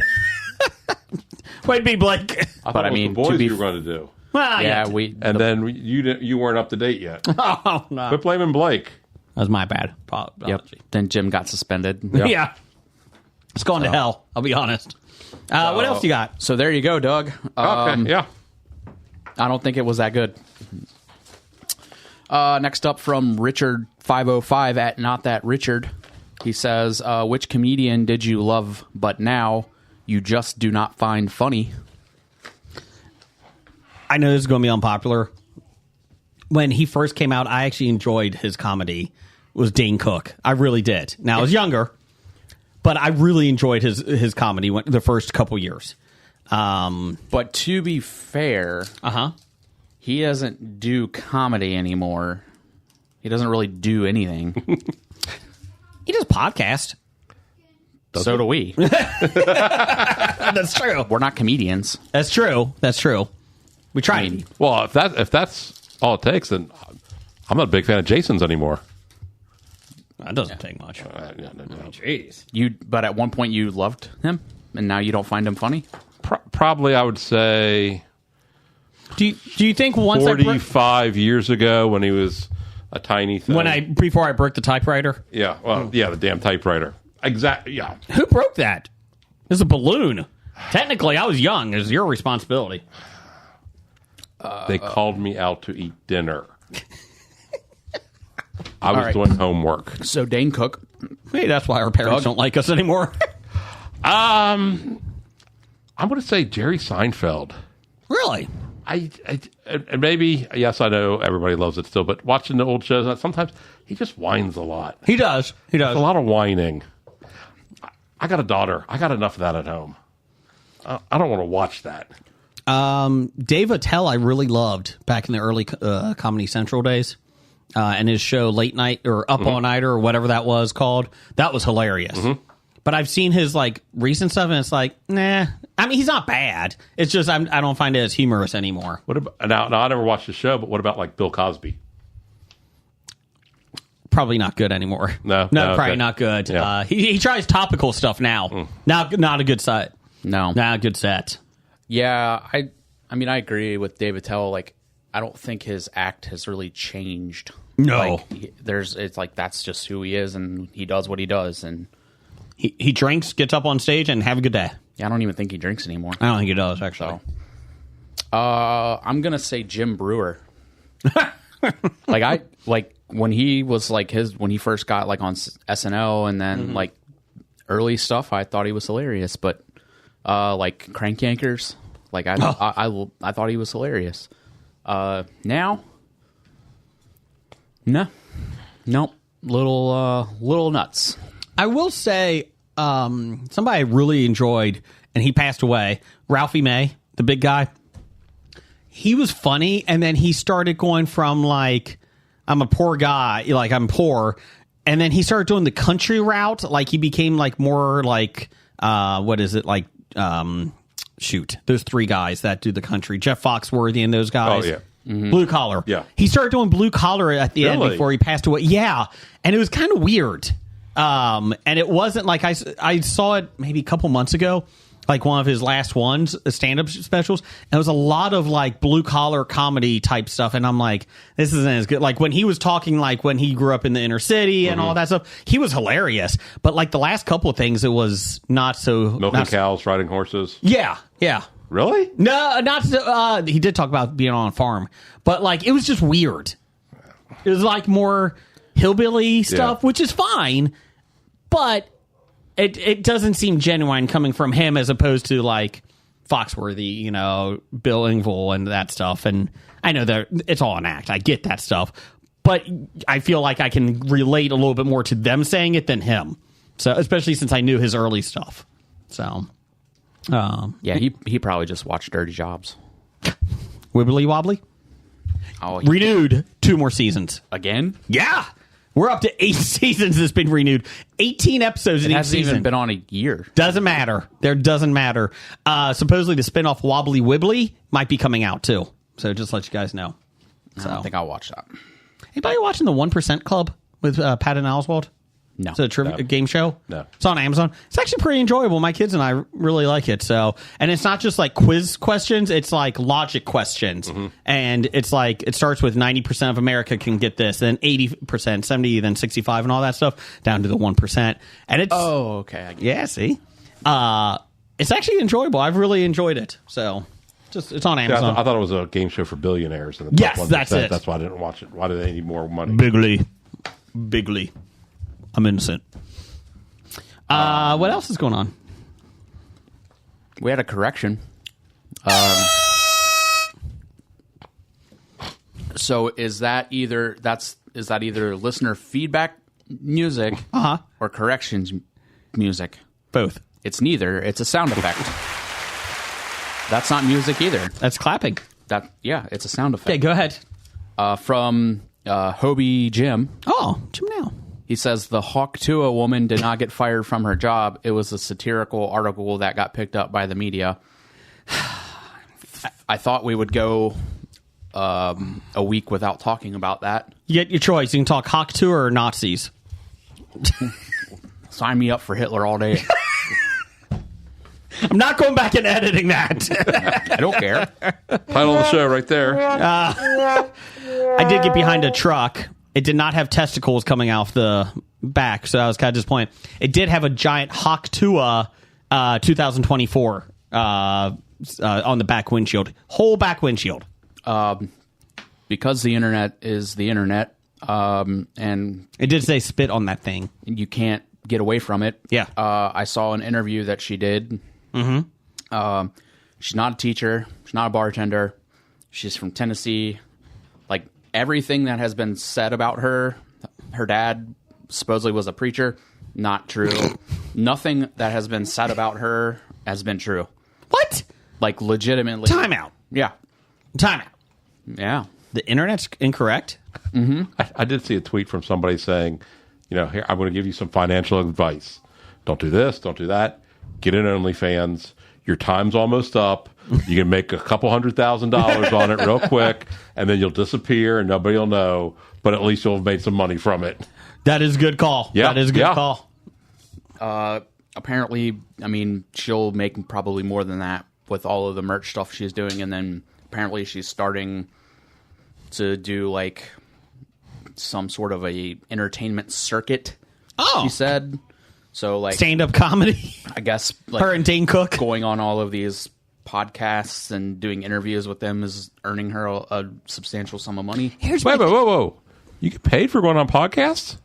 Wait, be Blake. I thought But I it was mean, the to boys be you were going to do. Well, yeah, we. And then you weren't up to date yet. Oh no, Quit blaming Blake. that was my bad. Yep. Apology. Then Jim got suspended. Yeah. It's going to hell. I'll be honest. What else you got? So there you go, Doug. Okay, yeah. I don't think it was that good. Next up from Richard 505 at Not That Richard. He says, which comedian did you love but now you just do not find funny? I know this is going to be unpopular. When he first came out, I actually enjoyed his comedy. It was Dane Cook. I really did. Now, I was younger, but I really enjoyed his comedy the first couple years. But to be fair, he doesn't do comedy anymore. He doesn't really do anything. He does podcast. So do we. That's true. We're not comedians. That's true. That's true. We tried. Well, if that's all it takes, then I'm not a big fan of Jason's anymore. That doesn't take much. Jeez. But at one point you loved him, and now you don't find him funny? Probably, I would say Do you think once 45 years ago when he was a tiny thing. before I broke the typewriter? Yeah, well, yeah, the damn typewriter. Exactly. Yeah. Who broke that? It was a balloon. Technically, I was young. It was your responsibility. They called me out to eat dinner. I was right. doing homework. So Dane Cook. Hey, that's why our parents don't like us anymore. I'm going to say Jerry Seinfeld. Really? And maybe, yes, I know everybody loves it still, but watching the old shows, sometimes he just whines a lot. He does. He does. A lot of whining. I got a daughter. I got enough of that at home. I don't want to watch that. Dave Attell I really loved back in the early Comedy Central days. And his show Late Night or Up All Nighter or whatever that was called. That was hilarious. But I've seen his recent stuff and it's like, nah. I mean, he's not bad. It's just I don't find it as humorous anymore. What about now? I never watched the show, but what about Bill Cosby? Probably not good anymore. No, probably okay. not good. Yeah. He tries topical stuff now. Not a good set. No. Not a good set. Yeah, I mean, I agree with Dave Attell. I don't think his act has really changed. No. It's that's just who he is, and he does what he does. And He drinks, gets up on stage, and have a good day. yeah, I don't even think he drinks anymore. I don't think he does, actually. So, I'm gonna say Jim Brewer. When he was when he first got on SNL, and then early stuff, I thought he was hilarious. But Crank Yankers, I thought he was hilarious. Now, nope, little nuts. I will say somebody I really enjoyed, and he passed away, Ralphie May, the big guy. He was funny, and then he started going from I'm a poor guy, I'm poor, and then he started doing the country route. He became more what is it those three guys that do the country, Jeff Foxworthy and those guys. Oh, yeah. Blue Collar. Yeah. He started doing Blue Collar at the end Really? before he passed away. Yeah. And it was kind of weird. And it wasn't I saw it maybe a couple months ago, one of his last ones, stand-up specials. And it was a lot of blue collar comedy type stuff. And I'm this isn't as good. When he was talking, when he grew up in the inner city and all that stuff, he was hilarious. But the last couple of things, it was not so. Milking cows, riding horses. Yeah. Yeah. Really? No, not so, he did talk about being on a farm, but it was just weird. It was more hillbilly stuff, which is fine, but it doesn't seem genuine coming from him as opposed to Foxworthy, Bill Engvall and that stuff. And I know that it's all an act. I get that stuff, but I feel I can relate a little bit more to them saying it than him. So, especially since I knew his early stuff. So. Yeah, he probably just watched Dirty Jobs. Wibbly Wobbly. Oh, Renewed 2 more seasons. again? Yeah. We're up to 8 seasons that's been renewed. 18 episodes in It each hasn't season. even been on a year. Doesn't matter. There doesn't matter. Supposedly the spinoff Wobbly Wibbly might be coming out too. So just let you guys know. I So don't think I'll watch that. anybody watching the 1% Club with Patton Oswalt? No. It's a game show. No. It's on Amazon. It's actually pretty enjoyable. My kids and I really like it. So, and it's not just like quiz questions. It's like logic questions. And it's like, it starts with 90% of America can get this, then 80%, 70, then 65 and all that stuff down to the 1%. And it's, Oh, okay. I get it. yeah, see, it's actually enjoyable. I've really enjoyed it. So just, it's on Yeah, Amazon. I thought it was a game show for billionaires. And the Yes, top 1%. that's it. That's why I didn't watch it. Why do they need more money? Bigly. I'm innocent. What else is going on? We had a correction. So is that either listener feedback music or corrections music? Both. It's neither. It's a sound effect. That's not music either. That's clapping. It's a sound effect. Okay, go ahead. From Hobie Jim. Oh, Jim now. He says the Hawk Tuah woman did not get fired from her job. It was a satirical article that got picked up by the media. I thought we would go a week without talking about that. You get your choice. You can talk Hawk Tuah or Nazis. Sign me up for Hitler all day. I'm not going back and editing that. I don't care. Title of the show right there. I did get behind a truck. It did not have testicles coming off the back, so I was kind of disappointed. It did have a giant Hawk Tuah 2024 on the back windshield. Whole back windshield. Because the internet is the internet, and It did say spit on that thing. you can't get away from it. Yeah. I saw an interview that she did. Mm-hmm. She's not a teacher. She's not a bartender. She's from Tennessee. Like, everything that has been said about her dad supposedly was a preacher. Not true. Nothing that has been said about her has been true. What? Like, legitimately. Time out. Yeah. Time out. Yeah. The internet's incorrect? I did see a tweet from somebody saying, here, I'm going to give you some financial advice. Don't do this. Don't do that. Get in OnlyFans. Your time's almost up. You can make a couple $100,000 on it real quick, and then you'll disappear, and nobody will know. But at least you'll have made some money from it. That is a good call. Yeah, That is a good yeah. call. Apparently, I mean, she'll make probably more than that with all of the merch stuff she's doing. And then apparently she's starting to do like some sort of a entertainment circuit. Oh. She said. So like, Stand-up comedy. I guess like Her and Dane Cook. going on all of these podcasts and doing interviews with them is earning her a substantial sum of money. Here's Wait, whoa. You get paid for going on podcasts?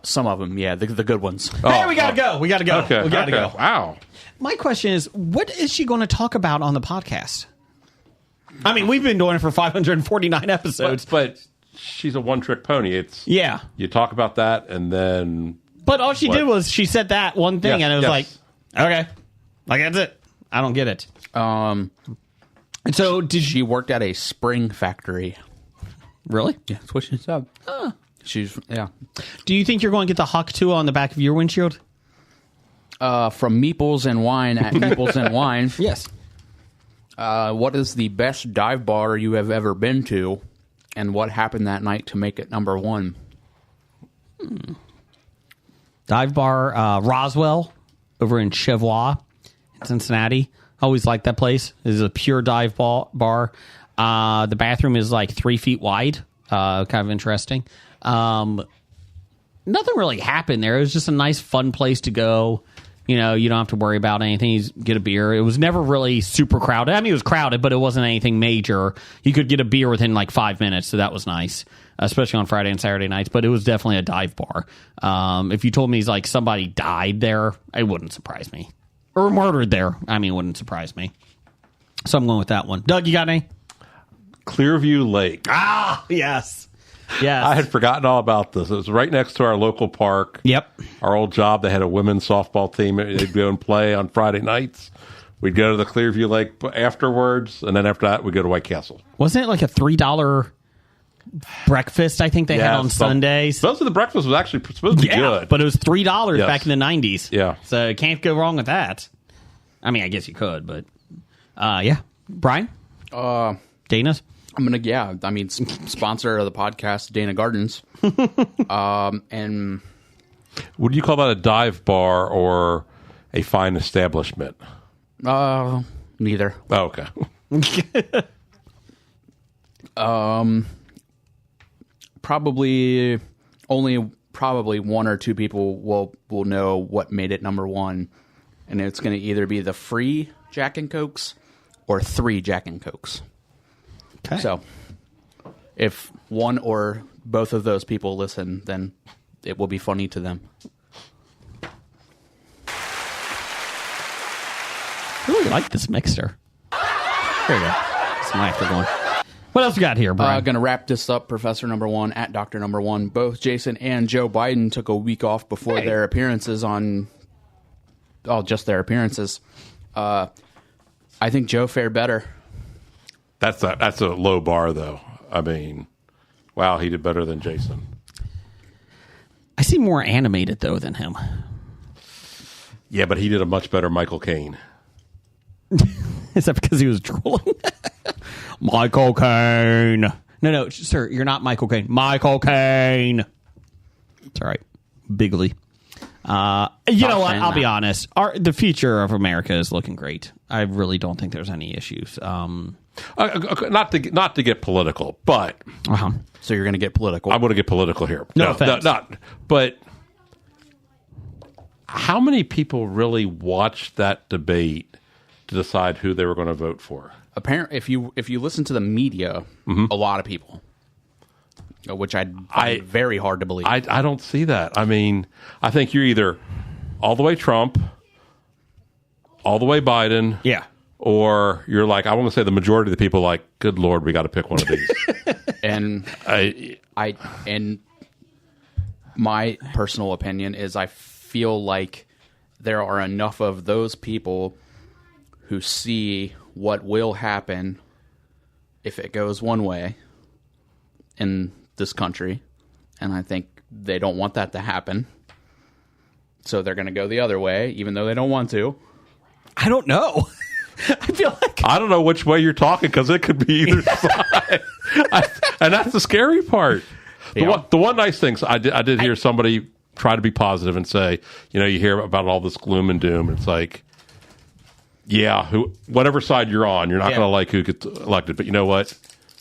Some of them, yeah, the good ones. Hey, we gotta go. We gotta go. Okay. We gotta okay. go. Wow. My question is, what is she going to talk about on the podcast? I mean, we've been doing it for 549 episodes. But she's a one-trick pony. It's Yeah. You talk about that, and then But all she What? did was she said that one thing, Yes, and it was yes. like, okay. Like, that's it. I don't get it. And so, did She worked at a spring factory. really? Yeah, that's what she said. She's Do you think you're going to get the Hawk Tuah on the back of your windshield? from Meeples and Wine at Meeples and Wine. Yes. What is the best dive bar you have ever been to, and what happened that night to make it number one? Dive bar Roswell over in Cheviot, Cincinnati. Always liked that place. It is a pure dive bar. The bathroom is like 3 feet wide. Kind of interesting. Nothing really happened there. It was just a nice, fun place to go. You know, you don't have to worry about anything. You just get a beer. It was never really super crowded. I mean, it was crowded, but it wasn't anything major. You could get a beer within like 5 minutes, so that was nice, especially on Friday and Saturday nights. But it was definitely a dive bar. If you told me like somebody died there, it wouldn't surprise me. Or murdered there, I mean, it wouldn't surprise me. So I'm going with that one. Doug, you got any? Clearview Lake. Ah, yes. Yes. I had forgotten all about this. It was right next to our local park. Yep. Our old job, they had a women's softball team. They'd go and play on Friday nights. We'd go to the Clearview Lake afterwards, and then after that, we'd go to White Castle. Wasn't it like a $3 breakfast? I think they had on Sundays. Most of the breakfast was actually supposed to be good, but it was $3 Yes. back in the 90s. Yeah. So you can't go wrong with that. I mean, I guess you could, but yeah. Brian? Dana's? I'm gonna, I mean, sponsor of the podcast, Dana Gardens. And would you call that a dive bar or a fine establishment? neither. Oh, okay. Probably one or two people will know what made it number one, and it's going to either be the free Jack and Cokes or 3 Jack and Cokes. Okay. So, if one or both of those people listen, then it will be funny to them. I really like this mixer. There you go. It's my after one. What else we got here, Brian? Going to wrap this up. Professor number one at Dr. number one. Both Jason and Joe Biden took a week off before their appearances on... Oh, just their appearances. I think Joe fared better. That's a low bar, though. I mean, wow, he did better than Jason. I see more animated, though, than him. Yeah, but he did a much better Michael Caine. Is that because he was drooling? Michael Caine. No, sir, you're not Michael Caine. Michael Caine. It's all right. Bigly. You know what? I'll be honest. The future of America is looking great. I really don't think there's any issues. Not to get political, but So you're going to get political. I'm going to get political here. No offense. But how many people really watched that debate to decide who they were going to vote for? Apparently, if you listen to the media, a lot of people, which I find very hard to believe. I don't see that. I mean, I think you're either all the way Trump, all the way Biden, Yeah. or you're like, I want to say the majority of the people like, good Lord, we got to pick one of these. And and my personal opinion is I feel like there are enough of those people who see what will happen if it goes one way in this country, and I think they don't want that to happen. So they're going to go the other way, even though they don't want to. I don't know. I feel like I don't know which way you're talking because it could be either side. And that's the scary part. Yeah. The one nice thing, so I did hear somebody try to be positive and say, you hear about all this gloom and doom. It's like, yeah, whatever side you're on, you're not going to like who gets elected. But you know what?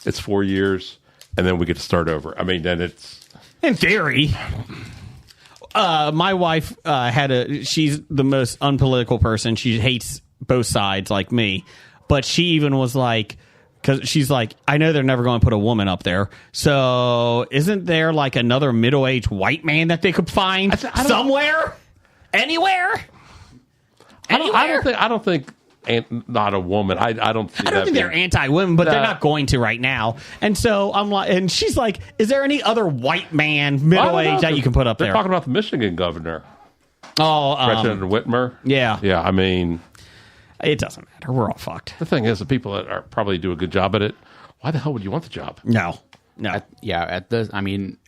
It's 4 years, and then we get to start over. I mean, then it's... in theory. My wife she's the most unpolitical person. She hates both sides like me. But she even was like, because she's like, I know they're never going to put a woman up there. So isn't there like another middle-aged white man that they could find somewhere? Anywhere? I don't think not a woman. I don't see that. I don't think they're anti-women, but they're not going to right now. And so I'm like, and she's like, is there any other white man middle-aged that you can put up They're there? talking about the Michigan governor. Oh, Gretchen Whitmer. Yeah. Yeah, I mean... It doesn't matter. We're all fucked. The thing is, the people that are probably do a good job at it, why the hell would you want the job? No. At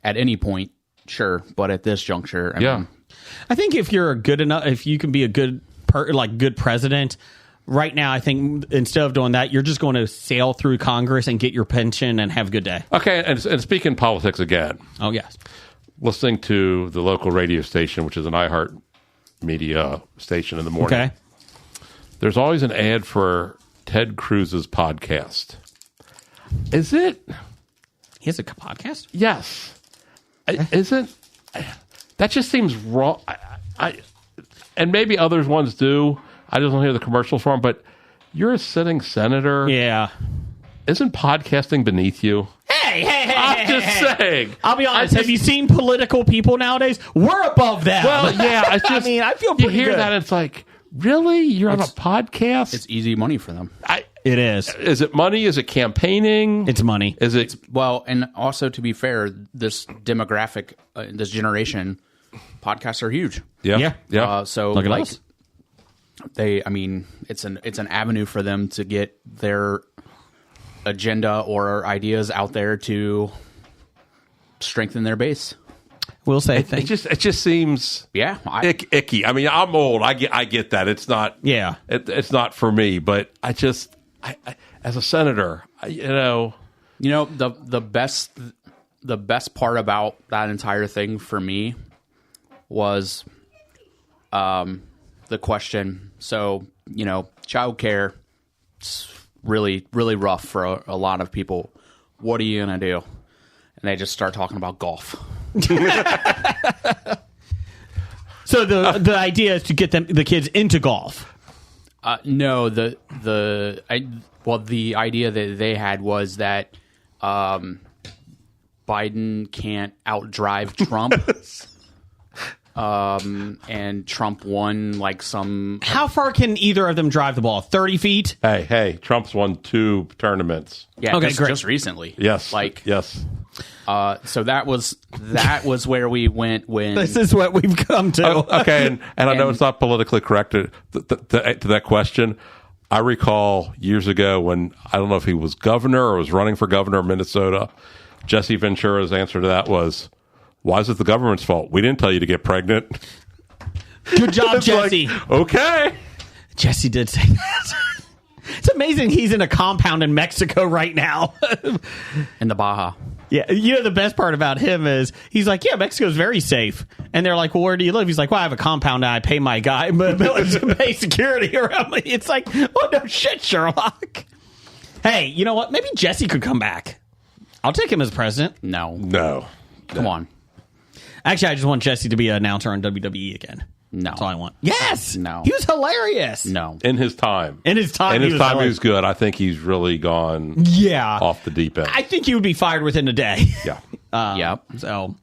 any point, sure, but at this juncture, I mean, I think if you're good enough, if you can be a good president, right now, I think instead of doing that, you're just going to sail through Congress and get your pension and have a good day. Okay, and speaking politics again. Oh, yes. Listening to the local radio station, which is an iHeart Media station in the morning. Okay. There's always an ad for Ted Cruz's podcast. Is it? He has a podcast? Yes. Isn't that just seems wrong? And maybe others ones do. I just don't hear the commercials for him. But you're a sitting senator. Yeah. Isn't podcasting beneath you? Hey. I'm just saying. I'll be honest. Have you seen political people nowadays? We're above that. Well, yeah. It's just, I feel you pretty hear good. that, it's like, really? You're on a podcast? it's easy money for them. It is. Is it money? Is it campaigning? It's money. Is it? Well, and also to be fair, this demographic, this generation, podcasts are huge. Yeah. Yeah. Yeah. So Look at like, us. it's an avenue for them to get their agenda or ideas out there to strengthen their base. We'll say It just seems Yeah, icky. I mean, I'm old. I get that. It's not. Yeah. It's not for me. But I as a senator, the best part about that entire thing for me was the question. So, childcare, it's really, really rough for a lot of people. What are you going to do? And they just start talking about golf. So the idea is to get the kids into golf. No, the idea that they had was that Biden can't outdrive Trump. And Trump won like some. How far can either of them drive the ball? 30 feet? hey, Trump's won 2 tournaments. Yeah, Okay, great. just recently. Yes, yes. yes. So that was where we went when. This is what we've come to. Okay, and I know it's not politically correct to that question. I recall years ago when, I don't know if he was governor or was running for governor of Minnesota, Jesse Ventura's answer to that was, why is it the government's fault? We didn't tell you to get pregnant. Good job, It's Jesse. like, okay. Jesse did say that. It's amazing he's in a compound in Mexico right now. in the Baja. Yeah, the best part about him is he's like, yeah, Mexico's very safe. And they're like, well, where do you live? He's like, well, I have a compound and I pay my guy to pay security around me. It's like, oh, no shit, Sherlock. Hey, you know what? Maybe Jesse could come back. I'll take him as president. No. Come on. Actually, I just want Jesse to be an announcer on WWE again. No. That's all I want. Yes. No. He was hilarious. No. In his time. In his time, he he was hilarious. good. I think he's really gone Yeah. off the deep end. I think he would be fired within a day. Yeah. Yep. So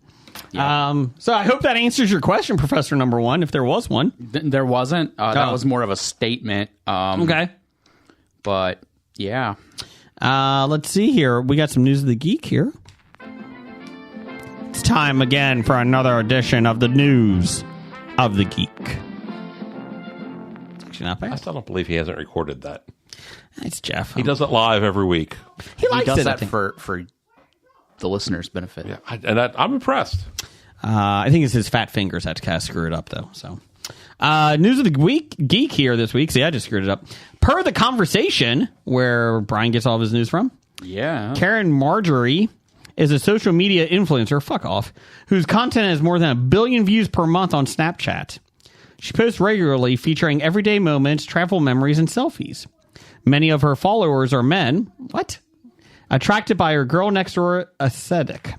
I hope that answers your question, Professor Number One, if there was one. There wasn't. That Oh. was more of a statement. Okay. But, yeah. Let's see here. We got some news of the geek here. It's time again for another edition of the news of the geek. It's actually not I bad. still don't believe he hasn't recorded that. It's Jeff. He does it live every week. He likes He does it, I that think. for the listeners' benefit. Yeah, I'm impressed. I think it's his fat fingers that kind of screw it up, though. So, news of the week, geek here this week. See, I just screwed it up. Per The Conversation, where Brian gets all of his news from, Yeah. Karen Marjorie is a social media influencer, fuck off, whose content has more than 1 billion views per month on Snapchat. She posts regularly featuring everyday moments, travel memories, and selfies. Many of her followers are men. What? Attracted by her girl next door aesthetic.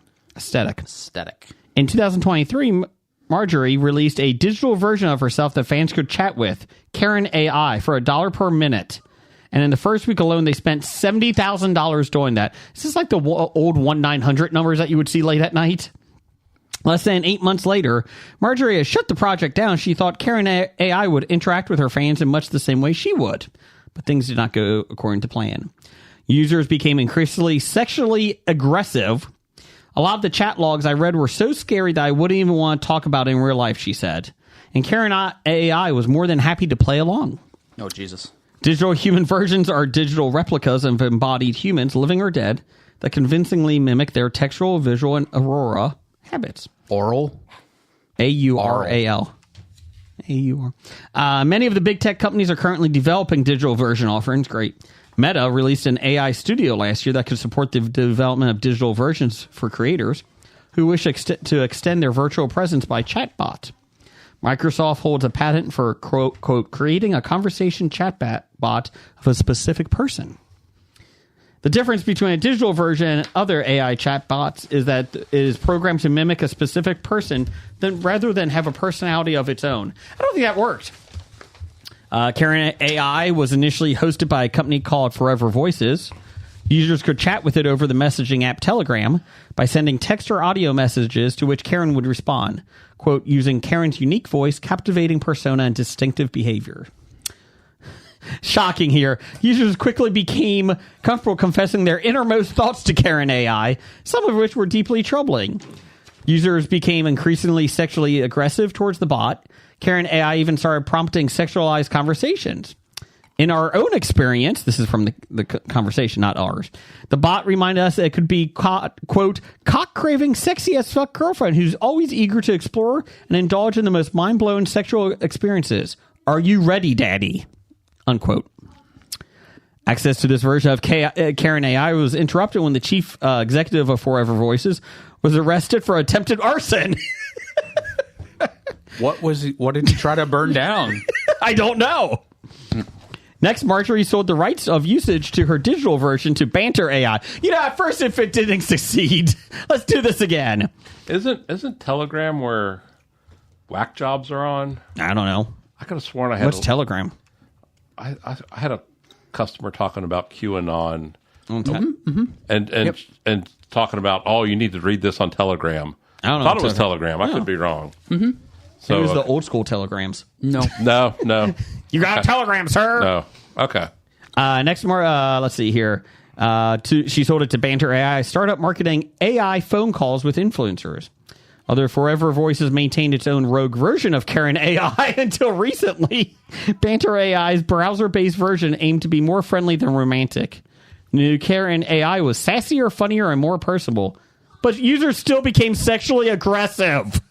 In 2023, Marjorie released a digital version of herself that fans could chat with, Karen AI, for $1 per minute. And in the first week alone, they spent $70,000 doing that. Is this like the old 1-900 numbers that you would see late at night? Less than 8 months later, Marjorie has shut the project down. She thought Karen AI would interact with her fans in much the same way she would. But things did not go according to plan. Users became increasingly sexually aggressive. A lot of the chat logs I read were so scary that I wouldn't even want to talk about it in real life, she said. And Karen AI was more than happy to play along. Oh, Jesus. Digital human versions are digital replicas of embodied humans, living or dead, that convincingly mimic their textual, visual, and aurora habits. Oral? AURAL. AUR. Many of the big tech companies are currently developing digital version offerings. Great. Meta released an AI studio last year that could support the development of digital versions for creators who wish to extend their virtual presence by chatbot. Microsoft holds a patent for, quote, creating a conversation chatbot of a specific person. The difference between a digital version and other AI chatbots is that it is programmed to mimic a specific person rather than have a personality of its own. I don't think that worked. Karen AI was initially hosted by a company called Forever Voices. Users could chat with it over the messaging app Telegram by sending text or audio messages to which Karen would respond, quote, using Karen's unique voice, captivating persona, and distinctive behavior. Shocking here. Users quickly became comfortable confessing their innermost thoughts to Karen AI, some of which were deeply troubling. Users became increasingly sexually aggressive towards the bot. Karen AI even started prompting sexualized conversations. In our own experience, this is from the conversation, not ours, the bot reminded us that it could be, quote, cock-craving, sexy-as-fuck girlfriend who's always eager to explore and indulge in the most mind-blowing sexual experiences. Are you ready, daddy? Unquote. Access to this version of Karen AI was interrupted when the chief executive of Forever Voices was arrested for attempted arson. What did he try to burn down? I don't know. Next, Marjorie sold the rights of usage to her digital version to Banter AI. At first if it didn't succeed. Let's do this again. Isn't Telegram where whack jobs are on? I don't know. I could have sworn I had. What's Telegram? I had a customer talking about QAnon Mm-hmm. and talking about, you need to read this on Telegram. I don't know. I thought it was Telegram. I could be wrong. Mm-hmm. So it was the old school telegrams. No. No. You got a telegram, sir. No. Okay. Next, let's see here. She sold it to Banter AI, startup marketing AI phone calls with influencers. Although Forever Voices maintained its own rogue version of Karen AI until recently, Banter AI's browser-based version aimed to be more friendly than romantic. New Karen AI was sassier, funnier, and more personable, but users still became sexually aggressive.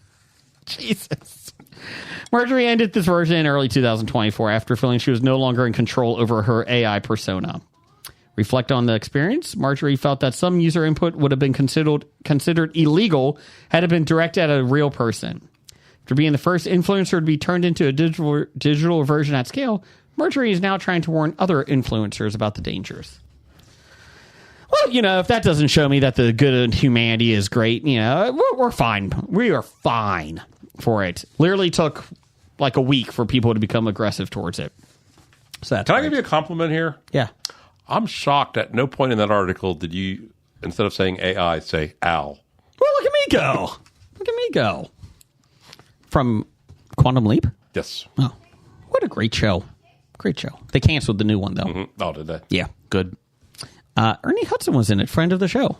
Jesus. Marjorie ended this version in early 2024 after feeling she was no longer in control over her AI persona. Reflect on the experience. Marjorie felt that some user input would have been considered illegal had it been directed at a real person. After being the first influencer to be turned into a digital version at scale, Marjorie is now trying to warn other influencers about the dangers. Well, if that doesn't show me that the good in humanity is great, we're fine. We are fine for it. Literally took like a week for people to become aggressive towards it. So that's Can I give you a compliment here? Yeah. I'm shocked at no point in that article did you, instead of saying AI, say Al. Well, look at me go. Look at me go. From Quantum Leap? Yes. Oh, what a great show. Great show. They canceled the new one, though. Mm-hmm. Oh, did they? Yeah. Good. Ernie Hudson was in it, friend of the show.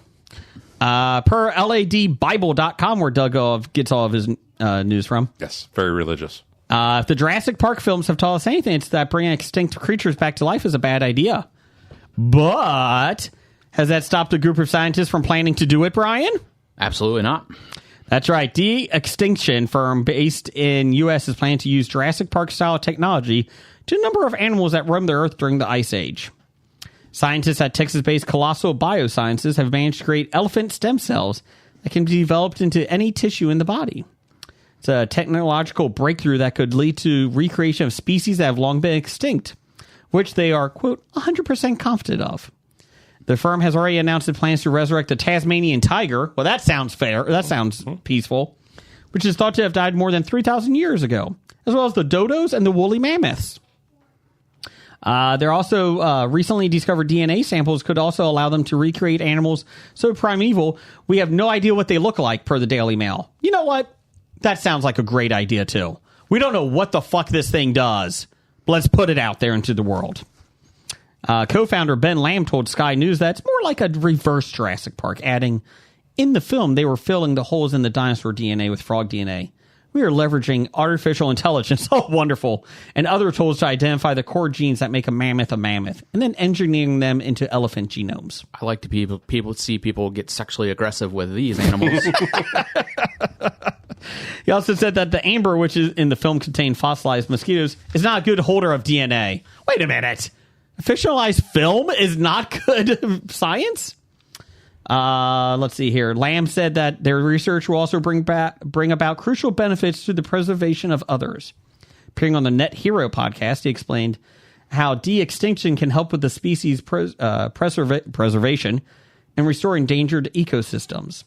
Per ladbible.com, where Doug gets all of his news from. Yes. Very religious. If the Jurassic Park films have taught us anything, it's that bringing extinct creatures back to life is a bad idea. But has that stopped a group of scientists from planning to do it, Brian? Absolutely not. That's right. De-extinction firm based in U.S. is planning to use Jurassic Park-style technology to a number of animals that roamed the Earth during the Ice Age. Scientists at Texas-based Colossal Biosciences have managed to create elephant stem cells that can be developed into any tissue in the body. It's a technological breakthrough that could lead to recreation of species that have long been extinct, which they are, quote, 100% confident of. The firm has already announced it plans to resurrect the Tasmanian tiger. Well, that sounds fair. That sounds peaceful. Which is thought to have died more than 3,000 years ago, as well as the dodos and the woolly mammoths. They're also recently discovered DNA samples could also allow them to recreate animals so primeval we have no idea what they look like, per the Daily Mail. You know what? That sounds like a great idea, too. We don't know what the fuck this thing does, but let's put it out there into the world. Co-founder Ben Lamb told Sky News that it's more like a reverse Jurassic Park, adding, in the film, they were filling the holes in the dinosaur DNA with frog DNA. We are leveraging artificial intelligence, oh, wonderful, and other tools to identify the core genes that make a mammoth, and then engineering them into elephant genomes. I like to people see people get sexually aggressive with these animals. He also said that the amber, which is in the film contained fossilized mosquitoes, is not a good holder of DNA. Wait a minute. Fictionalized film is not good science? Let's see here. Lamb said that their research will also bring about crucial benefits to the preservation of others. Appearing on the Net Hero podcast, he explained how de-extinction can help with the species preservation and restore endangered ecosystems.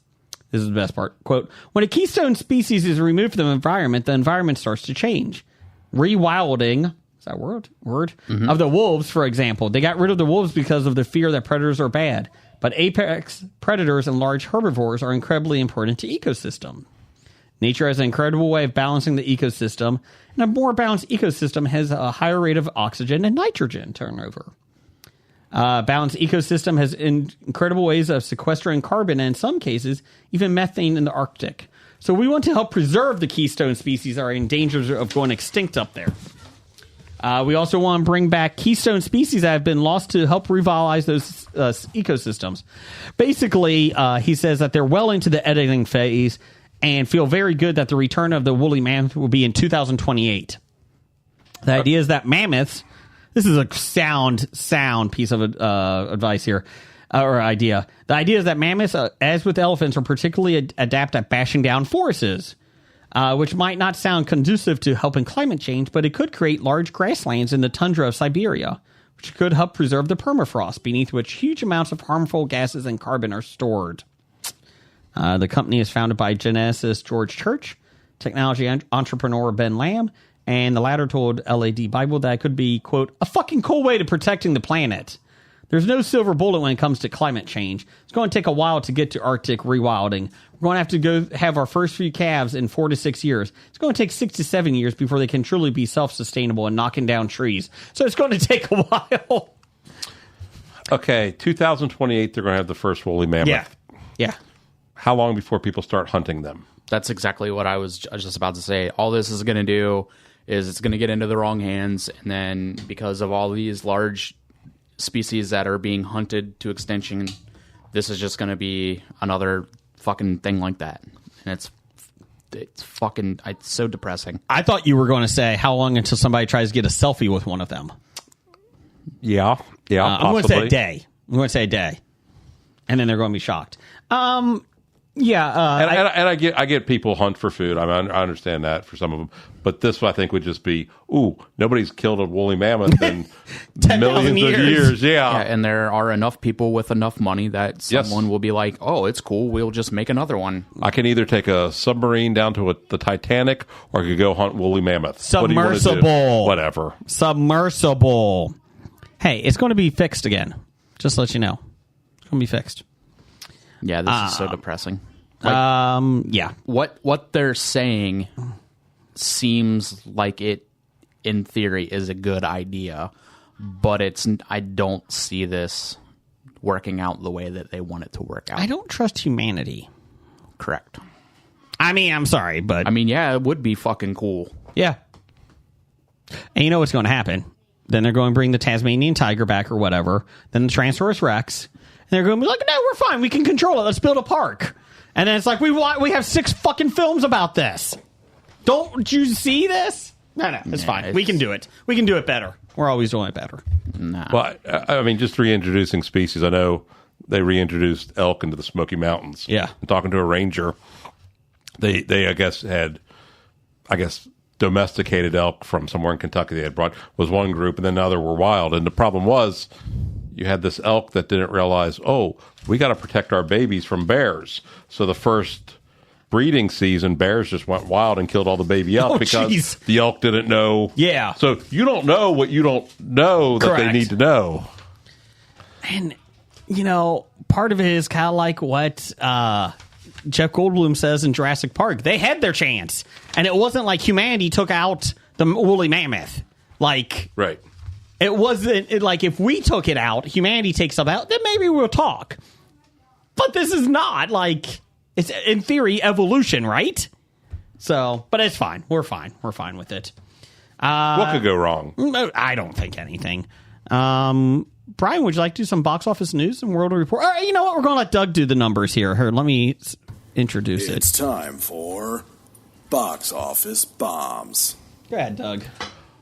This is the best part. Quote, when a keystone species is removed from the environment starts to change. Rewilding, is that word? Mm-hmm. Of the wolves, for example. They got rid of the wolves because of the fear that predators are bad. But apex predators and large herbivores are incredibly important to ecosystem. Nature has an incredible way of balancing the ecosystem, and a more balanced ecosystem has a higher rate of oxygen and nitrogen turnover. Balanced ecosystem has incredible ways of sequestering carbon and, in some cases, even methane in the Arctic, So we want to help preserve the keystone species that are in danger of going extinct up there. We also want to bring back keystone species that have been lost to help revitalize those ecosystems. Basically, he says that they're well into the editing phase and feel very good that the return of the woolly mammoth will be in 2028. The idea is that mammoths, this is a sound piece of advice here, or idea. The idea is that mammoths, as with elephants, are particularly adept at bashing down forests, which might not sound conducive to helping climate change, but it could create large grasslands in the tundra of Siberia, which could help preserve the permafrost, beneath which huge amounts of harmful gases and carbon are stored. The company is founded by geneticist George Church, technology entrepreneur Ben Lamb, and the latter told LAD Bible that it could be, quote, a fucking cool way to protecting the planet. There's no silver bullet when it comes to climate change. It's going to take a while to get to Arctic rewilding. We're going to have to go have our first few calves in 4 to 6 years. It's going to take 6 to 7 years before they can truly be self-sustainable and knocking down trees. So it's going to take a while. Okay, 2028, they're going to have the first woolly mammoth. Yeah. How long before people start hunting them? That's exactly what I was just about to say. All this is going to do is it's going to get into the wrong hands, and then because of all these large species that are being hunted to extinction, this is just going to be another fucking thing like that. And it's so depressing. I thought you were going to say how long until somebody tries to get a selfie with one of them. Yeah, I'm going to say possibly. a day. I'm going to say a day. And then they're going to be shocked. Yeah. And I get people hunt for food. I mean, I understand that for some of them. But this, I think, would just be, nobody's killed a woolly mammoth in 10,000 millions of years. Yeah, and there are enough people with enough money that someone will be like, oh, it's cool, we'll just make another one. I can either take a submarine down to the Titanic, or I could go hunt woolly mammoths. What do you want to do? Submersible. Whatever. Submersible. Hey, it's going to be fixed again. Just to let you know. It's going to be fixed. Yeah, this is so depressing. Yeah. What they're saying seems like it, in theory, is a good idea, but I don't see this working out the way that they want it to work out. I don't trust humanity. Correct. I mean, I'm sorry, but... I mean, yeah, it would be fucking cool. Yeah. And you know what's going to happen. Then they're going to bring the Tasmanian tiger back or whatever. Then the Tyrannosaurus Rex. And they're going to be like, no, we're fine. We can control it. Let's build a park. And then it's like, we have 6 fucking films about this. Don't you see this? No, it's fine. We can do it. We can do it better. We're always doing it better. Nah. Well, I mean, just reintroducing species. I know they reintroduced elk into the Smoky Mountains. Yeah. I'm talking to a ranger. They I guess domesticated elk from somewhere in Kentucky. They had brought was one group, and then now they were wild. And the problem was, you had this elk that didn't realize, we got to protect our babies from bears. So the first breeding season, bears just went wild and killed all the baby elk because the elk didn't know. Yeah. So you don't know what you don't know that they need to know. And, part of it is kind of like what Jeff Goldblum says in Jurassic Park. They had their chance. And it wasn't like humanity took out the woolly mammoth. Right. It wasn't like if we took it out, humanity takes it out, then maybe we'll talk. But this is not it's in theory evolution, right? So, but it's fine. We're fine. We're fine with it. What could go wrong? I don't think anything. Brian, would you like to do some box office news and World Report? All right, you know what? We're going to let Doug do the numbers here. Here, let me introduce it. It's time for Box Office Bombs. Go ahead, Doug.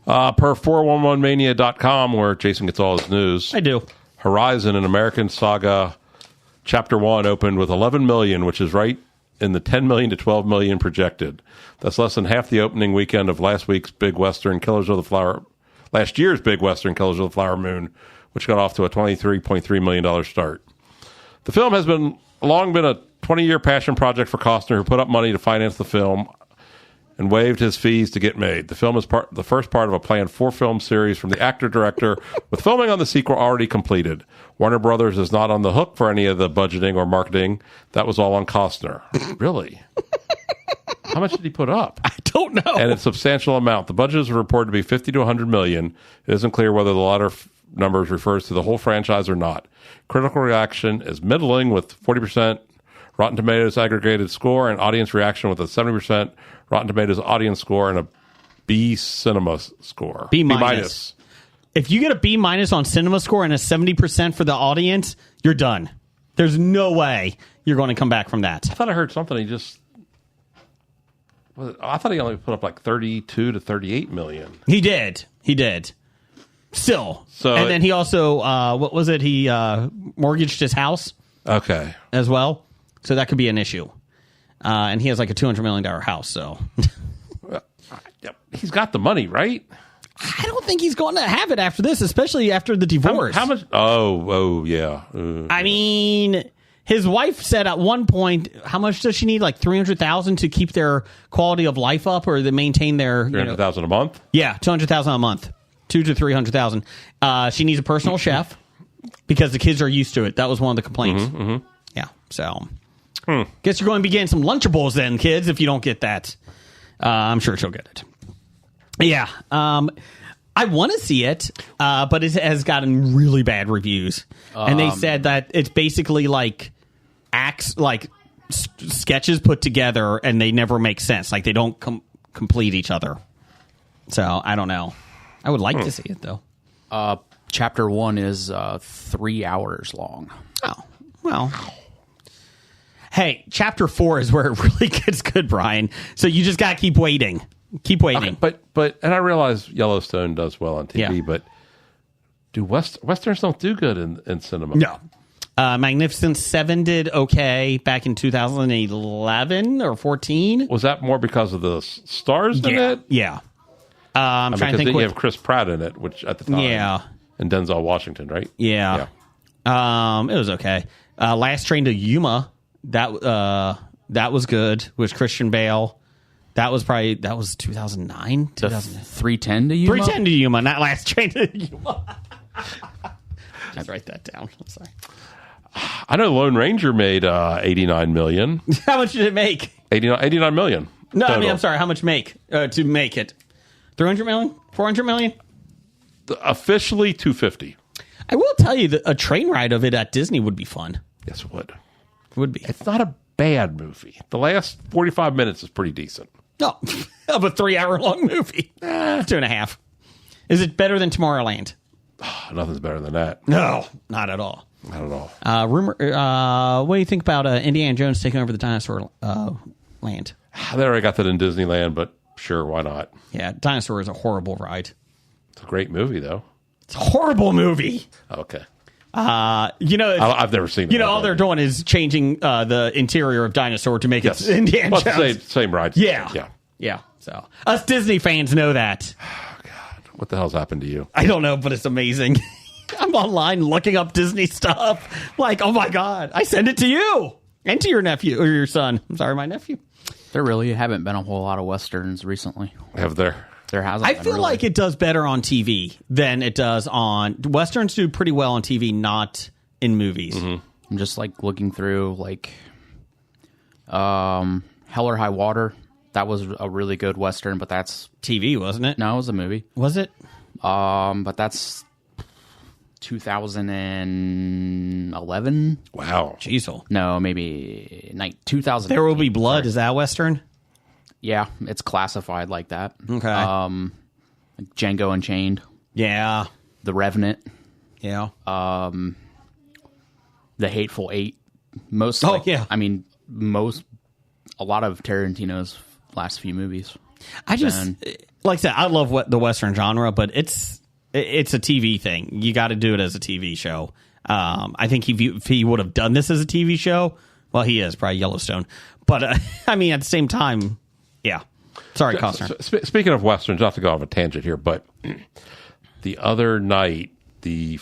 Per 411mania.com, where Jason gets all his news. I do. Horizon, an American Saga, Chapter 1 opened with $11 million, which is right in the $10 million to $12 million projected. That's less than half the opening weekend of last year's big Western, Killers of the Flower Moon, which got off to a $23.3 million start. The film has long been a 20-year passion project for Costner, who put up money to finance the film and waived his fees to get made. The film is the first part of a planned 4-film series from the actor-director, with filming on the sequel already completed. Warner Brothers is not on the hook for any of the budgeting or marketing. That was all on Costner. Really? How much did he put up? I don't know. And it's a substantial amount. The budget is reported to be $50 to $100 million. It isn't clear whether the latter numbers refers to the whole franchise or not. Critical reaction is middling, with 40% Rotten Tomatoes aggregated score and audience reaction with a 70% Rotten Tomatoes audience score and a B Cinema score. B minus. If you get a B minus on Cinema Score and a 70% for the audience, you're done. There's no way you're going to come back from that. I thought I heard something. I thought he only put up like 32 to 38 million. He did. Still. So and then he also, what was it? He mortgaged his house Okay. as well. So that could be an issue. And he has like a $200 million house. So Yep. He's got the money, right? I don't think he's going to have it after this, especially after the divorce. How much? Oh, yeah. I mean, his wife said at one point, how much does she need? Like $300,000 to keep their quality of life up, or to maintain their $300,000 a month. Yeah, $200,000 a month, $200,000 to $300,000. She needs a personal chef because the kids are used to it. That was one of the complaints. Yeah, so guess you're going to be getting some Lunchables then, kids. If you don't get that, I'm sure she'll get it. Yeah, I want to see it, but it has gotten really bad reviews, and they said that it's basically like acts, like sketches put together, and they never make sense. Like they don't complete each other. So I don't know. I would like to see it though. Chapter 1 is 3 hours long. Oh well. Hey, chapter 4 is where it really gets good, Brian. So you just got to keep waiting. Keep waiting. Okay, but and I realize Yellowstone does well on TV, but do Westerns don't do good in cinema? No. Magnificent Seven did okay back in 2011 or 14. Was that more because of the stars in it? Yeah. I'm trying to think. You have Chris Pratt in it, which at the time. Yeah. And Denzel Washington, right? Yeah. It was okay. Last Train to Yuma, that was good. With Christian Bale. That was 2009? 310 to Yuma? 310 to Yuma, not Last Train to Yuma. I'd write that down. I'm sorry. I know Lone Ranger made $89 million. How much did it make? $89 million. No, total. I mean, I'm sorry. How much to make it? 300 million? 400 million? Officially $250. I will tell you that a train ride of it at Disney would be fun. Yes, it would. Would be. It's not a bad movie. The last 45 minutes is pretty decent. No, of a 3-hour-long movie. 2.5. Is it better than Tomorrowland? Nothing's better than that. No, not at all. Not at all. What do you think about Indiana Jones taking over the dinosaur land? They already got that in Disneyland, but sure, why not? Yeah, Dinosaur is a horrible ride. It's a great movie, though. It's a horrible movie. Okay. I've never seen it. All they're doing is changing the interior of Dinosaur to make it Indiana Jones. It's the same ride. Yeah. So us Disney fans know that. Oh, God. What the hell's happened to you? I don't know, but it's amazing. I'm online looking up Disney stuff. Like, oh my God, I send it to you and to your nephew or your son. I'm sorry, my nephew. There really haven't been a whole lot of Westerns recently. Have there? There hasn't. I feel like it does better on TV than it does on Westerns. Do pretty well on TV, not in movies. I'm just like looking through like Hell or High Water. That was a really good Western, but that's TV, wasn't it? No, it was a movie. Was it? But that's 2011. Wow. Jeez. No, maybe 2000. There Will Be Blood. Sorry. Is that Western? Yeah, it's classified like that. Okay. Django Unchained. Yeah. The Revenant. Yeah. The Hateful Eight. Yeah. I mean, a lot of Tarantino's last few movies. I just, like I said, I love the Western genre, but it's a TV thing. You got to do it as a TV show. I think if he would have done this as a TV show, well, he is probably Yellowstone. But I mean, at the same time, yeah. Sorry, Costner. Speaking of Westerns, not to go off a tangent here, but the other night, the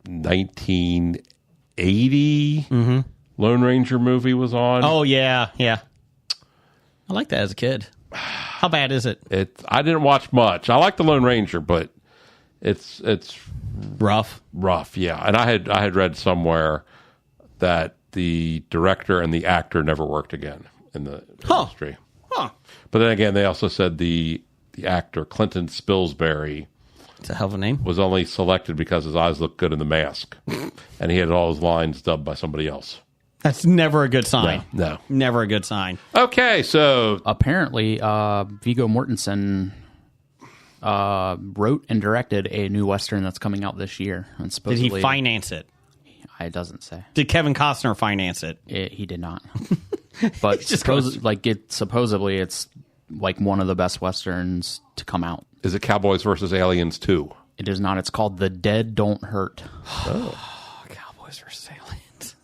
1980 Lone Ranger movie was on. Oh, yeah. I liked that as a kid. How bad is it? I didn't watch much. I like the Lone Ranger, but it's rough. Yeah. And I had read somewhere that the director and the actor never worked again in the industry. Huh. But then again, they also said the actor Clinton Spilsbury, it's a hell of a name, was only selected because his eyes looked good in The Mask, and he had all his lines dubbed by somebody else. That's never a good sign. No. Never a good sign. Okay, so Apparently, Viggo Mortensen wrote and directed a new Western that's coming out this year. And Did supposedly, he finance it? It doesn't say. Did Kevin Costner finance it? He did not. But supposedly it's like one of the best Westerns to come out. is it Cowboys versus Aliens 2? It is not. It's called The Dead Don't Hurt. Cowboys versus Aliens.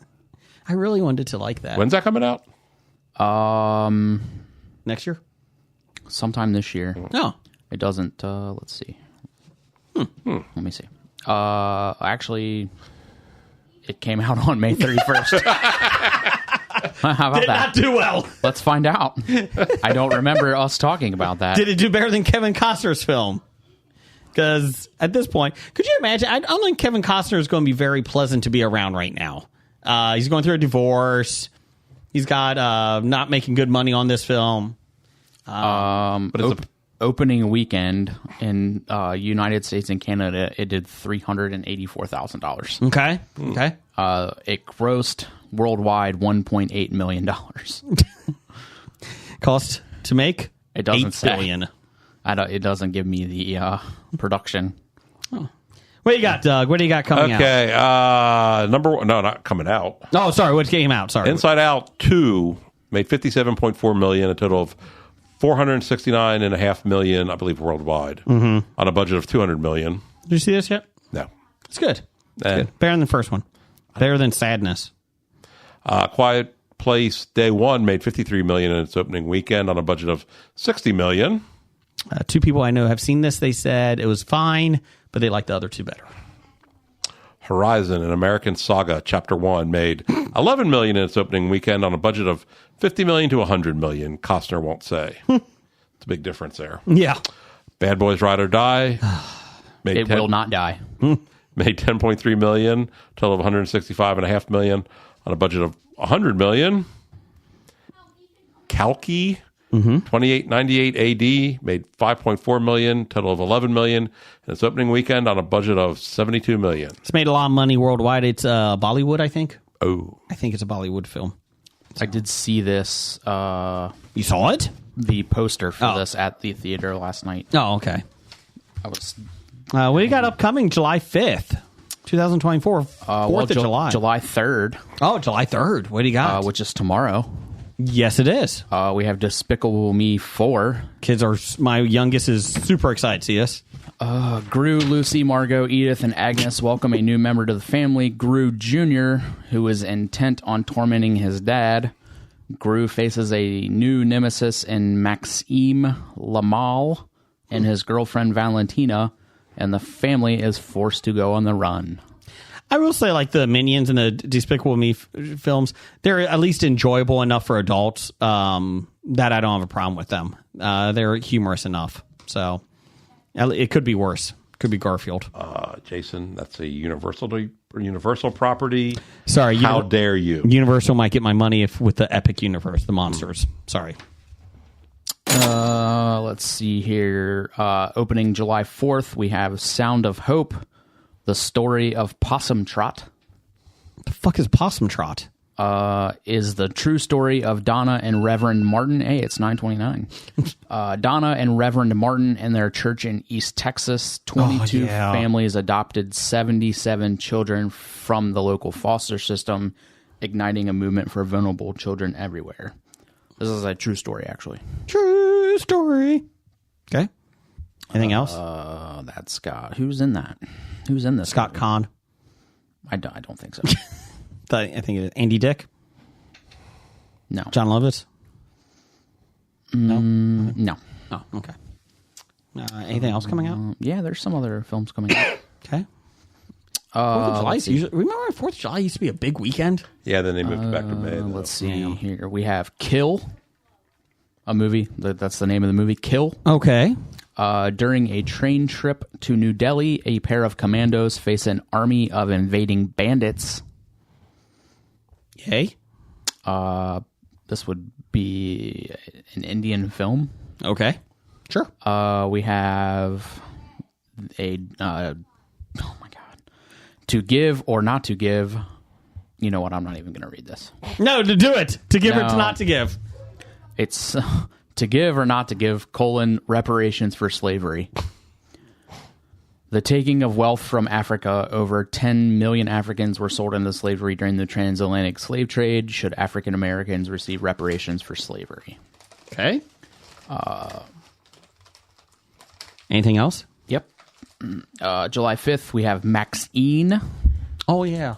I really wanted to like that. When's that coming out? Next year? Sometime this year. No. It doesn't. Let's see. Let me see. Actually, it came out on May 31st. How about Did that? not do well. Let's find out. I don't remember us talking about that. Did it do better than Kevin Costner's film? Because at this point, could you imagine? I don't think Kevin Costner is going to be very pleasant to be around right now. He's going through a divorce. He's got not making good money on this film. But it's opening weekend in United States and Canada, it did $384,000. Okay. Okay. It grossed worldwide $1.8 million. Cost to make? It doesn't $8 say. billion. It doesn't give me the production. What do you got, Doug? What do you got coming out? Okay, number one. No, not coming out. Oh, sorry. What came out? Sorry. Inside Out 2 made $57.4 million, a total of $469.5 million, I believe, worldwide, on a budget of $200 million. Did you see this yet? No. It's good. Eh. Good. Better than the first one. Better than Sadness. Quiet Place Day 1 made $53 million in its opening weekend on a budget of $60 million. Two people I know have seen this. They said it was fine, but they liked the other two better. Horizon, an American Saga, Chapter 1, made $11 million in its opening weekend on a budget of $50 million to $100 million. Costner won't say. It's a big difference there. Yeah. Bad Boys Ride or Die made It will not die. made $10.3 million, total of $165.5 million on a budget of $100 million. Kalki, 2898 AD, made $5.4 million, total of $11 million in its opening weekend on a budget of $72 million. It's made a lot of money worldwide. It's Bollywood, I think. Oh. I think it's a Bollywood film. I did see this, You saw it? the poster for Oh. this at the theater last night. Oh, okay. I was What do you got upcoming July 5th, 2024? 4th of July. July 3rd, Oh, July 3rd. What do you got? which is tomorrow. Yes, it is. We have Despicable Me 4. Kids are, my youngest is super excited to see this. Gru, Lucy, Margot, Edith, and Agnes welcome a new member to the family, Gru Jr., who is intent on tormenting his dad. Gru faces a new nemesis in Maxime Lamal and his girlfriend Valentina, and the family is forced to go on the run. I will say, like, the Minions and the Despicable Me films, they're at least enjoyable enough for adults that I don't have a problem with them. They're humorous enough. So it could be worse. Could be Garfield. Jason, that's a Universal property. Sorry. How dare you? Universal might get my money with the Epic Universe, the monsters. Sorry. Let's see here. Opening July 4th, we have Sound of Hope, the story of Possum Trot. The fuck is Possum Trot? Is the true story of Donna and Reverend Martin. Hey, it's 9:29. Donna and Reverend Martin and their church in East Texas. 22 families adopted 77 children from the local foster system, igniting a movement for vulnerable children everywhere. This is a true story, actually. True story. Okay. Anything else? That's Scott. Who's in that? Who's in this? Scott Kahn. I don't think so. I think it is Andy Dick. No. John Lovitz. No. Oh, okay. Anything else coming out? Yeah, there's some other films coming out. Okay. 4th of July let's see. usually, remember when 4th of July used to be a big weekend? Yeah, then they moved it back to May. though. Let's see here. We have Kill, a movie. That's the name of the movie, Kill. Okay. During a train trip to New Delhi, a pair of commandos face an army of invading bandits. Yay. This would be an Indian film. Okay. Sure. We have oh my God. To Give or Not to Give, You know what? I'm not even going to read this. No, to do it. To give or to No. not to give. It's to give or not to give, reparations for slavery. The taking of wealth from Africa. Over 10 million Africans were sold into slavery during the transatlantic slave trade. Should African Americans receive reparations for slavery? Okay. Anything else? Yep. July 5th, we have Maxine. Oh, yeah.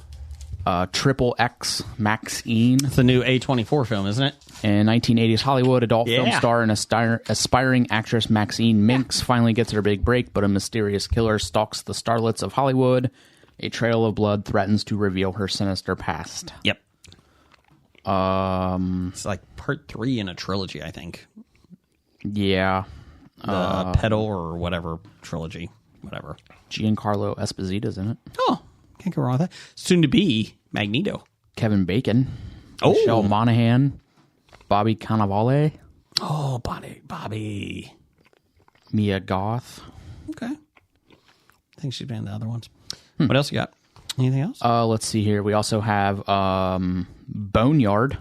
Triple X Maxine. It's the new A24 film, isn't it? In 1980s Hollywood, adult film Yeah. star and aspiring actress Maxine Minks finally gets her big break, but a mysterious killer stalks the starlets of Hollywood. A trail of blood threatens to reveal her sinister past. Yep. It's like part 3 in a trilogy, I think. Yeah. The Petal or whatever trilogy. Whatever. Giancarlo Esposito's in it. Oh, can't go wrong with that. Soon to be Magneto. Kevin Bacon. Oh. Michelle Monaghan. Bobby Cannavale. Oh, Bobby. Mia Goth. Okay. I think she's been in the other ones. What else you got? Anything else? Let's see here. We also have Boneyard,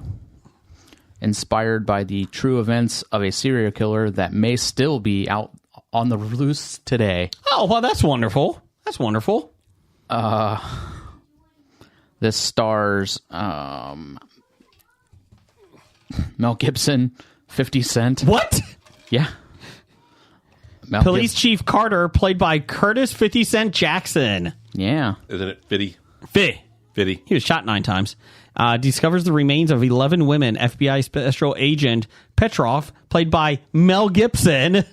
inspired by the true events of a serial killer that may still be out on the loose today. Oh, well, that's wonderful. That's wonderful. This stars Mel Gibson, 50 Cent. What? Yeah. Mel Police Gibson. Chief Carter, played by Curtis 50 Cent Jackson. Yeah. Isn't it Fitty? He was shot 9 times. Discovers the remains of 11 women. FBI Special Agent Petrov, played by Mel Gibson,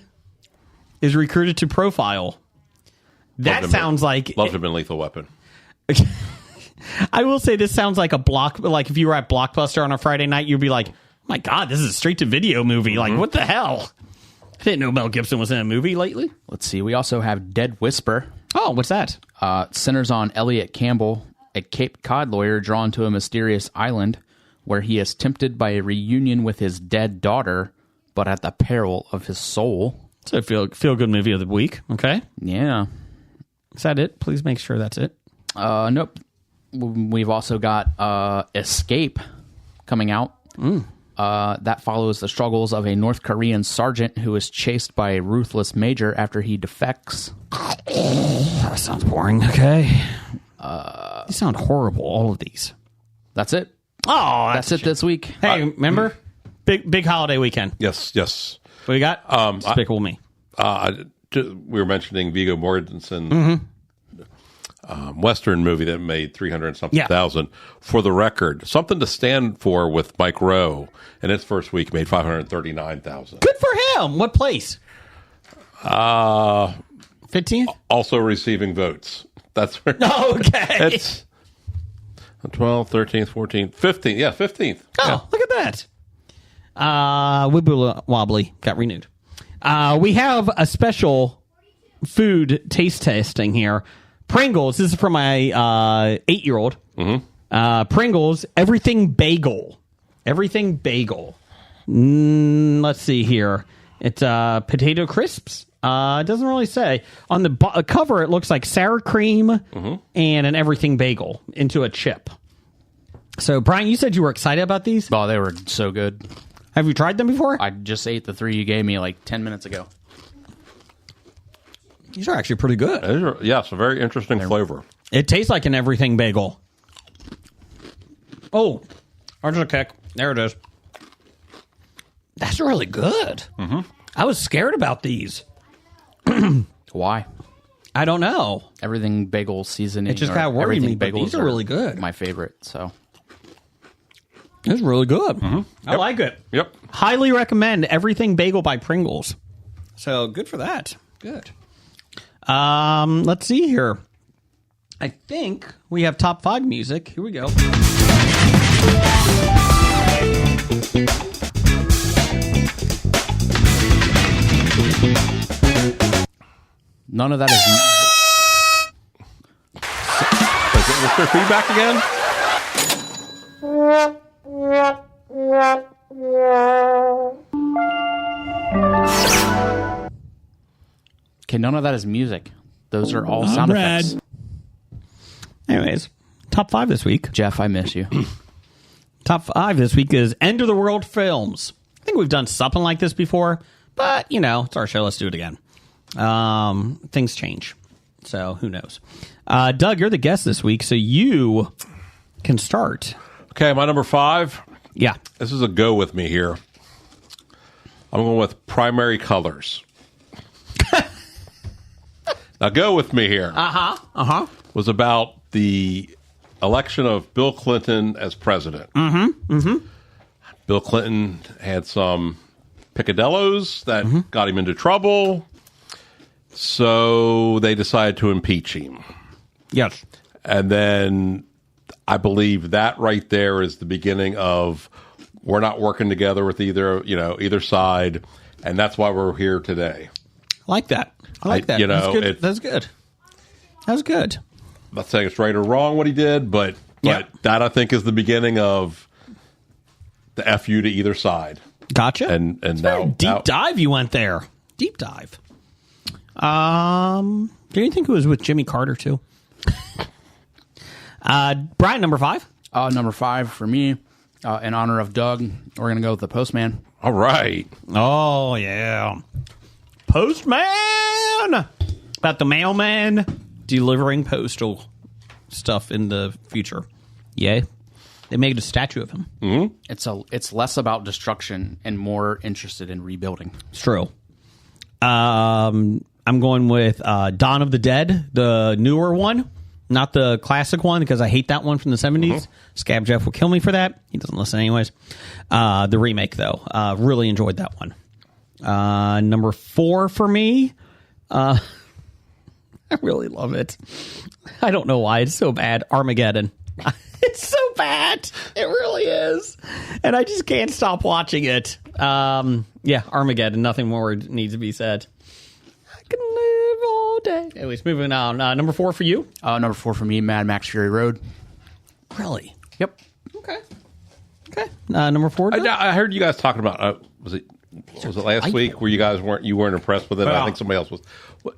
is recruited to profile. That sounds like... Loved him in Lethal Weapon. I will say this sounds like like if you were at Blockbuster on a Friday night, you'd be like, my God, this is a straight-to-video movie. Like, what the hell? I didn't know Mel Gibson was in a movie lately. Let's see. We also have Dead Whisper. Oh, what's that? Centers on Elliot Campbell, a Cape Cod lawyer drawn to a mysterious island where he is tempted by a reunion with his dead daughter, but at the peril of his soul. So feel good movie of the week. Okay. Yeah. Is that it? Please make sure that's it. Nope. We've also got Escape coming out. That follows the struggles of a North Korean sergeant who is chased by a ruthless major after he defects. That sounds boring. Okay. These sound horrible, all of these. That's it. Oh, That's it this week. Hey, remember? Big holiday weekend. Yes. What you got? Despicable Me. We were mentioning Viggo Mortensen. Western movie that made 300 and something thousand. For the record, Something to Stand For with Mike Rowe in its first week made 539,000. Good for him. What place? 15th? Also receiving votes. That's where Okay. it's 12th, 13th, 14th, 15th. Yeah, 15th. Oh, look at that. Wibbly Wobbly got renewed. We have a special food taste testing here. Pringles. This is for my 8-year-old. Pringles. Everything bagel. Everything bagel. Let's see here. It's potato crisps. It doesn't really say. On the cover, it looks like sour cream and an everything bagel into a chip. So, Brian, you said you were excited about these. Oh, they were so good. Have you tried them before? I just ate the 3 you gave me like 10 minutes ago. These are actually pretty good. Yes, a very interesting flavor. It tastes like an everything bagel. Oh, orange a kick. There it is. That's really good. I was scared about these. Why? I don't know. Everything bagel seasoning. It just or kinda worried me, everything but these bagels are really good. My favorite. So It's really good. I like it. Yep. Highly recommend Everything Bagel by Pringles. So good for that. Good. Let's see here. I think we have top 5 music. Here we go. none of that is. Is there feedback again? Okay, none of that is music. Those are all sound effects. Anyways, Top 5 this week. Jeff, I miss you. Top 5 this week is End of the World films. I think we've done something like this before, but, it's our show. Let's do it again. Things change, so who knows? Doug, you're the guest this week, so you can start. Okay, my number 5. Yeah. This is a go with me here. I'm going with Primary Colors. Now, go with me here. Was about the election of Bill Clinton as president. Bill Clinton had some picadillos that got him into trouble, so they decided to impeach him. Yes. And then I believe that right there is the beginning of we're not working together with either side, and that's why we're here today. I like that. That's good. That's good. That's good. I'm not saying it's right or wrong what he did, but that I think is the beginning of the FU to either side. Gotcha. And now deep dive you went there. Deep dive. Do you think it was with Jimmy Carter too? Brian, number 5. Number 5 for me, in honor of Doug, we're going to go with The Postman. All right. Oh, yeah. Postman! About the mailman delivering postal stuff in the future. Yay. They made a statue of him. Mm-hmm. It's less about destruction and more interested in rebuilding. It's true. I'm going with Dawn of the Dead, the newer one. Not the classic one, because I hate that one from the 70s. Scab Jeff will kill me for that. He doesn't listen anyways. The remake, though. Really enjoyed that one. Number 4 for me. I really love it. I don't know why. It's so bad. Armageddon. It's so bad. It really is. And I just can't stop watching it. Armageddon. Nothing more needs to be said. I can live all day. Anyways, moving on. Number 4 for you? Number 4 for me, Mad Max Fury Road. Really? Yep. Okay. Number 4? I heard you guys talking about, was it last week where you guys weren't impressed with it? Yeah. I think somebody else was.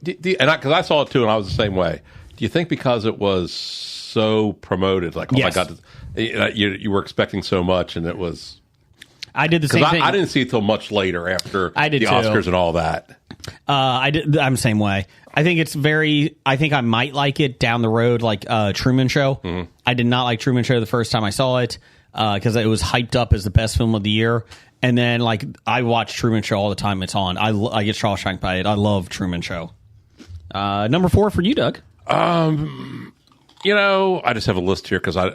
Because I saw it too, and I was the same way. Do you think because it was so promoted, like, oh Yes. my God, you were expecting so much, and it was... I did the same thing. I didn't see it till much later after I did the too. Oscars and all that. I did. I'm the same way. I think it's I think I might like it down the road, like Truman Show. Mm-hmm. I did not like Truman Show the first time I saw it because it was hyped up as the best film of the year. And then, like, I watch Truman Show all the time. It's on. I get Shawshank by it. I love Truman Show. Number 4 for you, Doug. I just have a list here because I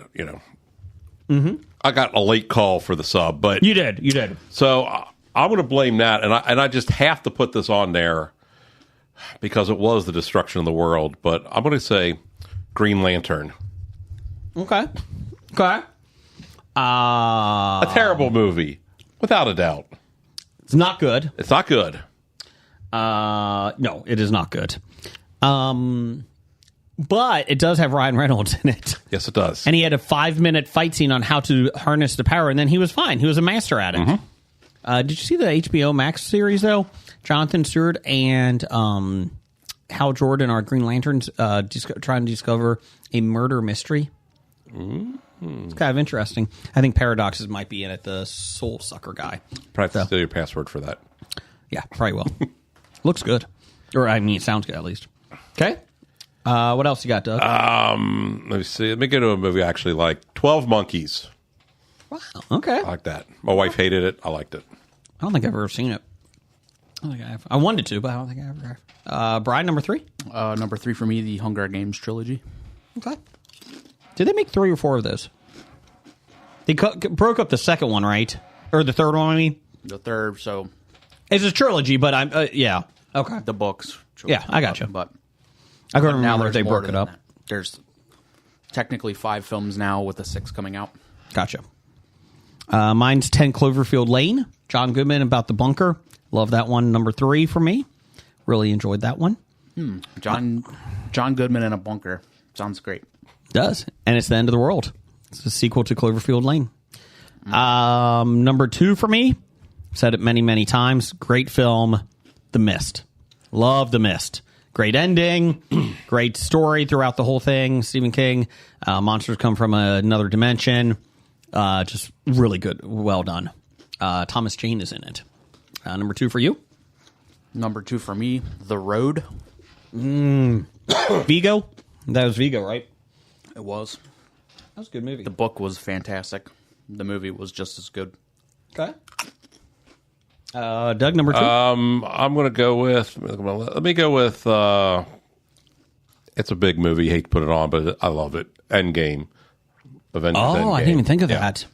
got a late call for the sub, but You did. So I'm going to blame that, and I just have to put this on there because it was the destruction of the world. But I'm going to say Green Lantern. Okay. A terrible movie, without a doubt. It's not good. It's not good. No, it is not good. But it does have Ryan Reynolds in it. Yes, it does. And he had a 5-minute fight scene on how to harness the power, and then he was fine. He was a master at it. Mm-hmm. Did you see the HBO Max series, though? Jonathan Stewart and Hal Jordan are Green Lanterns trying to discover a murder mystery. Mm-hmm. It's kind of interesting. I think Paradoxes might be in it, the soul sucker guy. Probably steal your password for that. Yeah, probably will. Looks good. Or, I mean, it sounds good, at least. Okay. What else you got, Doug? Let me see. Let me go to a movie I actually like. 12 Monkeys. Wow. Okay. I like that. My wife hated it. I liked it. I don't think I've ever seen it. I don't think I have. I wanted to, but I don't think I ever have. Brian, number 3? Number 3 for me, the Hunger Games trilogy. Okay. Did they make 3 or 4 of those? They broke up the second one, right? Or the third one, I mean? The third, so... It's a trilogy, but I'm... yeah. Okay. The books. Yeah, I got you. But I couldn't remember if there's they more broke to it up. that. There's technically 5 films now with the 6th coming out. Gotcha. Mine's 10 Cloverfield Lane. John Goodman about the bunker. Love that one. Number 3 for me. Really enjoyed that one. John Goodman in a bunker. Sounds great. Does. And it's the end of the world. It's a sequel to Cloverfield Lane. Number 2 for me. Said it many, many times. Great film. The Mist. Love The Mist. Great ending, great story throughout the whole thing. Stephen King, monsters come from another dimension. Just really good, well done. Thomas Jane is in it. Number 2 for you? Number 2 for me, The Road. Vigo? That was Vigo, right? It was. That was a good movie. The book was fantastic. The movie was just as good. Okay. Doug, number 2? I'm going to go with. Let me go with. It's a big movie. Hate to put it on, but I love it. Endgame. Avengers Endgame. I didn't even think of that.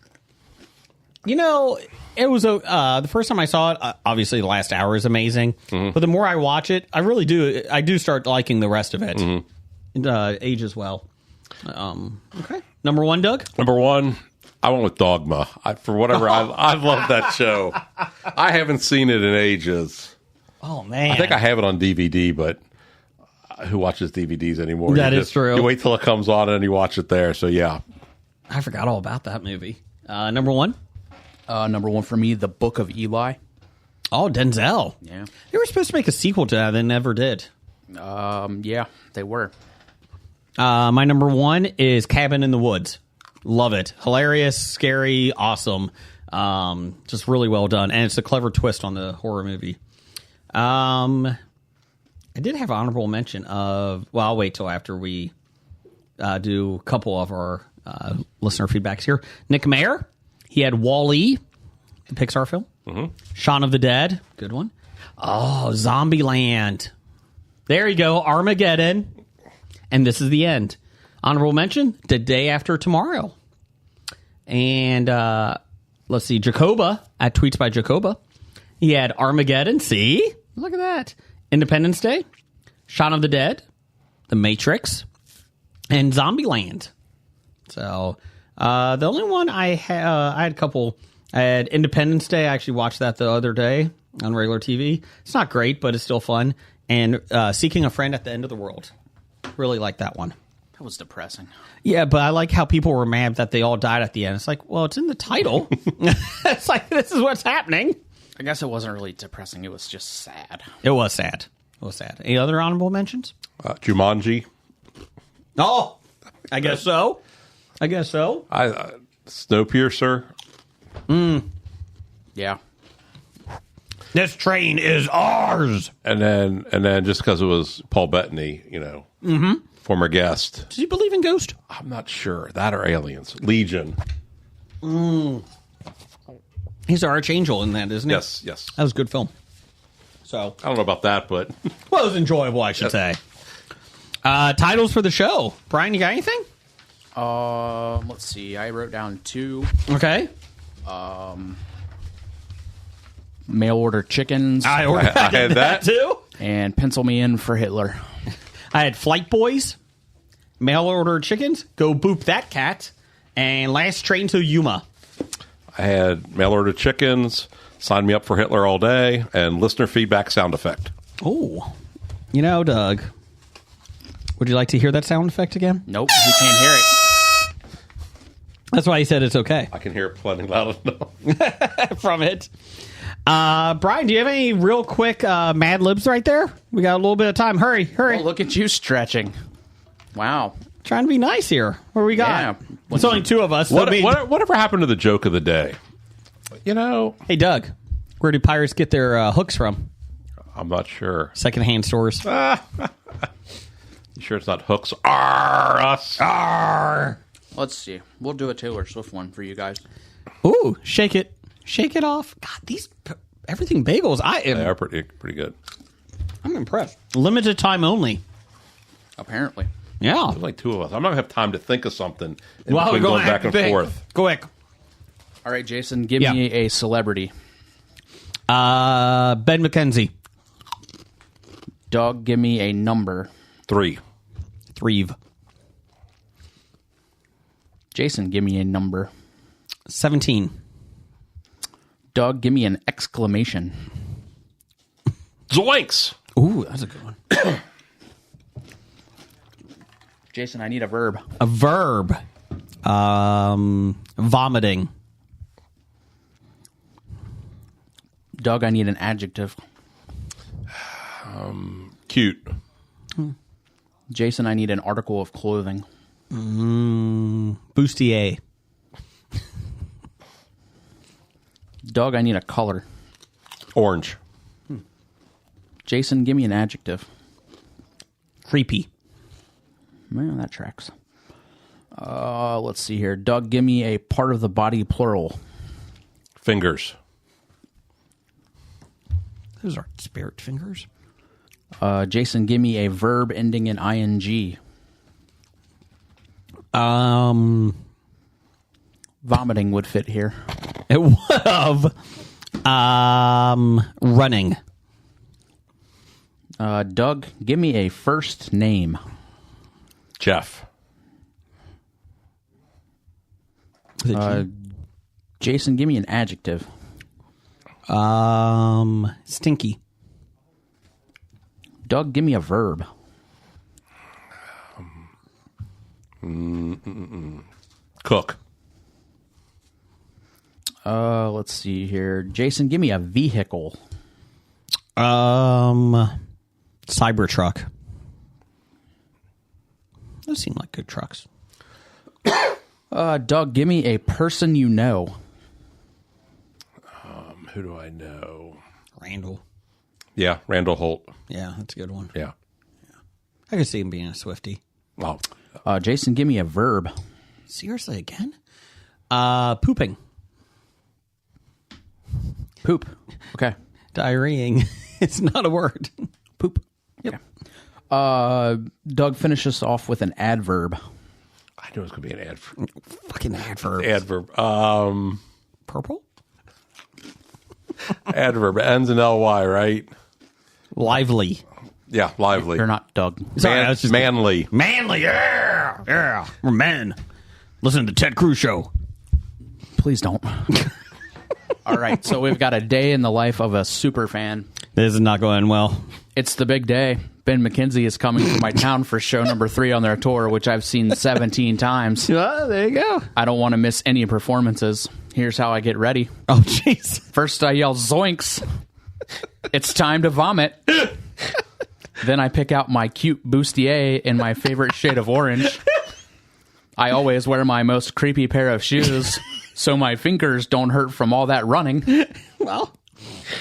You know, it was the first time I saw it. Obviously, the last hour is amazing, but the more I watch it, I really do. I do start liking the rest of it. Age as well. Okay, number 1, Doug. Number 1. I went with Dogma. For whatever, I love that show. I haven't seen it in ages. Oh, man. I think I have it on DVD, but who watches DVDs anymore? That is true. You wait till it comes on and you watch it there. So, yeah. I forgot all about that movie. Number 1? Number 1 for me, The Book of Eli. Oh, Denzel. Yeah. They were supposed to make a sequel to that. They never did. Yeah, they were. My number 1 is Cabin in the Woods. Love it. Hilarious, scary, awesome. Just really well done. And it's a clever twist on the horror movie. I did have an honorable mention of... Well, I'll wait till after we do a couple of our listener feedbacks here. Nick Mayer. He had Wall-E, the Pixar film. Shaun of the Dead. Good one. Oh, Zombieland. There you go. Armageddon. And this is the end. Honorable mention, The Day After Tomorrow. And let's see, Jacoba, at Tweets by Jacoba. He had Armageddon. See? Look at that. Independence Day, Shaun of the Dead, The Matrix, and Zombieland. So the only one I had a couple. I had Independence Day. I actually watched that the other day on regular TV. It's not great, but it's still fun. And Seeking a Friend at the End of the World. Really like that one. That was depressing. Yeah, but I like how people were mad that they all died at the end. It's like, well, it's in the title. It's like, this is what's happening. I guess it wasn't really depressing. It was just sad. It was sad. It was sad. Any other honorable mentions? Jumanji. Oh, I guess so. I guess so. Snowpiercer. Yeah. This train is ours. And then just because it was Paul Bettany, former guest. Does he believe in ghosts? I'm not sure. That or aliens. Legion. He's our archangel in that, isn't he? Yes. That was a good film. So, I don't know about that, but well, it was enjoyable, I should say. Titles for the show. Brian, you got anything? Let's see. I wrote down 2. Okay. Mail order chickens. I had that too. And Pencil Me In for Hitler. I had Flight Boys, Mail Order Chickens, Go Boop That Cat, and Last Train to Yuma. I had mail order chickens, Sign Me Up for Hitler All Day, and listener feedback sound effect. Oh. Doug, would you like to hear that sound effect again? Nope, we can't hear it. That's why he said it's okay. I can hear it plenty loud enough. From it. Brian, do you have any real quick Mad Libs right there? We got a little bit of time. Hurry. Oh, look at you stretching. Wow. Trying to be nice here. What do we got? Yeah. It's only 2 of us. So Whatever happened to the joke of the day? Hey, Doug, where do pirates get their hooks from? I'm not sure. Secondhand stores. You sure it's not hooks? Arr, us. Arr. Let's see. We'll do a Taylor Swift one for you guys. Ooh, shake it. Shake it off. God, these everything bagels. They are pretty good. I'm impressed. Limited time only. Apparently. Yeah. There's like 2 of us. I'm not going to have time to think of something Well, between go going back and forth. Go quick. All right, Jason, give me a celebrity. Ben McKenzie. Doug, give me a number. 3. Jason, give me a number. 17. Doug, give me an exclamation. Zoinks! Ooh, that's a good one. Jason, I need a verb. A verb. Vomiting. Doug, I need an adjective. Cute. Jason, I need an article of clothing. Bustier. Doug, I need a color. Orange. Jason, give me an adjective. Creepy. Man, that tracks. Let's see here. Doug, give me a part of the body plural. Fingers. Those are spirit fingers. Jason, give me a verb ending in ing. Vomiting would fit here. It would have. Running. Doug, give me a first name. Jeff. Jason, give me an adjective. Stinky. Doug, give me a verb. Cook. Let's see here. Jason, give me a vehicle. Cybertruck. Those seem like good trucks. Doug, give me a person you know. Who do I know? Randall. Yeah, Randall Holt. Yeah, that's a good one. Yeah. I could see him being a Swiftie. Wow. Jason, give me a verb. Seriously, again? Pooping. Poop. Okay. Diarrheaing. It's not a word. Poop. Yep. Doug, finish us off with an adverb. I knew it was going to be an adverb. Fucking adverb. Adverb. Purple? Adverb. Ends in ly, right? Lively. Yeah, lively. You're not Doug. Sorry, I was just manly. Manly, yeah. Yeah. We're men. Listen to the Ted Cruz show. Please don't. All right, so we've got a day in the life of a super fan. This is not going well. It's the big day. Ben McKenzie is coming to my town for show number 3 on their tour, which I've seen 17 times. Oh, there you go. I don't want to miss any performances. Here's how I get ready. Oh, jeez. First, I yell, zoinks. It's time to vomit. Then I pick out my cute bustier in my favorite shade of orange. I always wear my most creepy pair of shoes, so my fingers don't hurt from all that running. Well,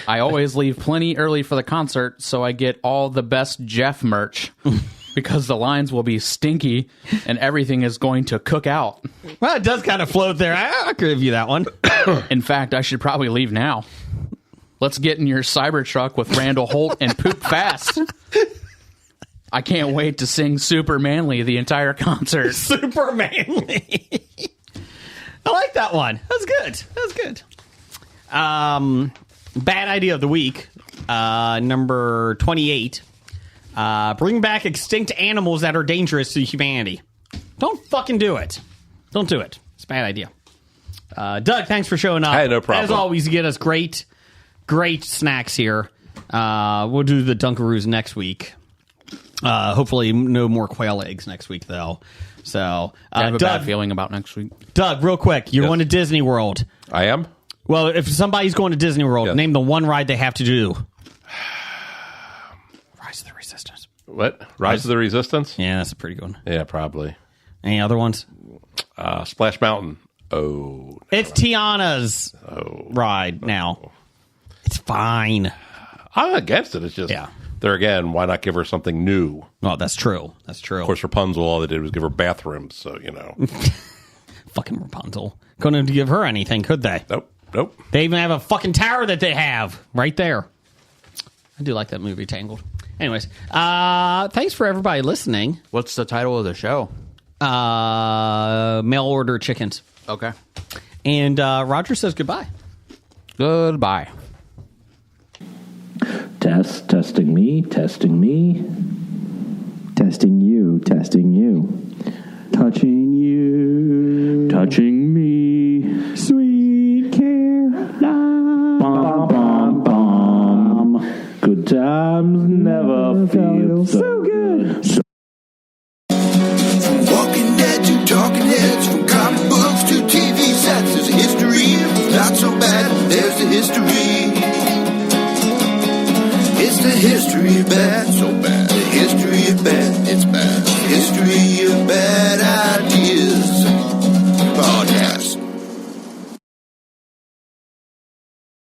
I always leave plenty early for the concert, so I get all the best Jeff merch, because the lines will be stinky and everything is going to cook out. well, it does kind of float there. I'll give you that one. In fact, I should probably leave now. Let's get in your Cybertruck with Randall Holt and poop fast. I can't wait to sing Super Manly the entire concert. Super manly. I like that one. That's good. That's good. Bad idea of the week. Number 28. Bring back extinct animals that are dangerous to humanity. Don't fucking do it. Don't do it. It's a bad idea. Doug, thanks for showing up. Hey, no problem. As always, you get us great snacks here. We'll do the Dunkaroos next week. Hopefully no more quail eggs next week, though. So, I have a Doug, bad feeling about next week. Doug, real quick, you're Yes. going to Disney World. I am? Well, if somebody's going to Disney World, Yes. name the one ride they have to do. Rise of the Resistance. What? Rise of the Resistance? Yeah, that's a pretty good one. Yeah, probably. Any other ones? Splash Mountain. Oh. It's Tiana's ride now. It's fine. I'm not against it. It's just, Yeah. there again, why not give her something new? Well, that's true. That's true. Of course, Rapunzel, all they did was give her bathrooms, so, you know. Fucking Rapunzel. Couldn't give her anything, could they? Nope. They even have a fucking tower that they have right there. I do like that movie, Tangled. Anyways, thanks for everybody listening. What's the title of the show? Mail order chickens. Okay. And Roger says goodbye. Goodbye. Testing me. Testing you. Touching you. Touching me. Sweet Caroline. Bom, bom, bom. Good times never feel so good. From Walking Dead to Talking Heads, from comic books to TV sets, there's a history. Not so bad, there's the history. It's the history of bad, so bad. The history of bad.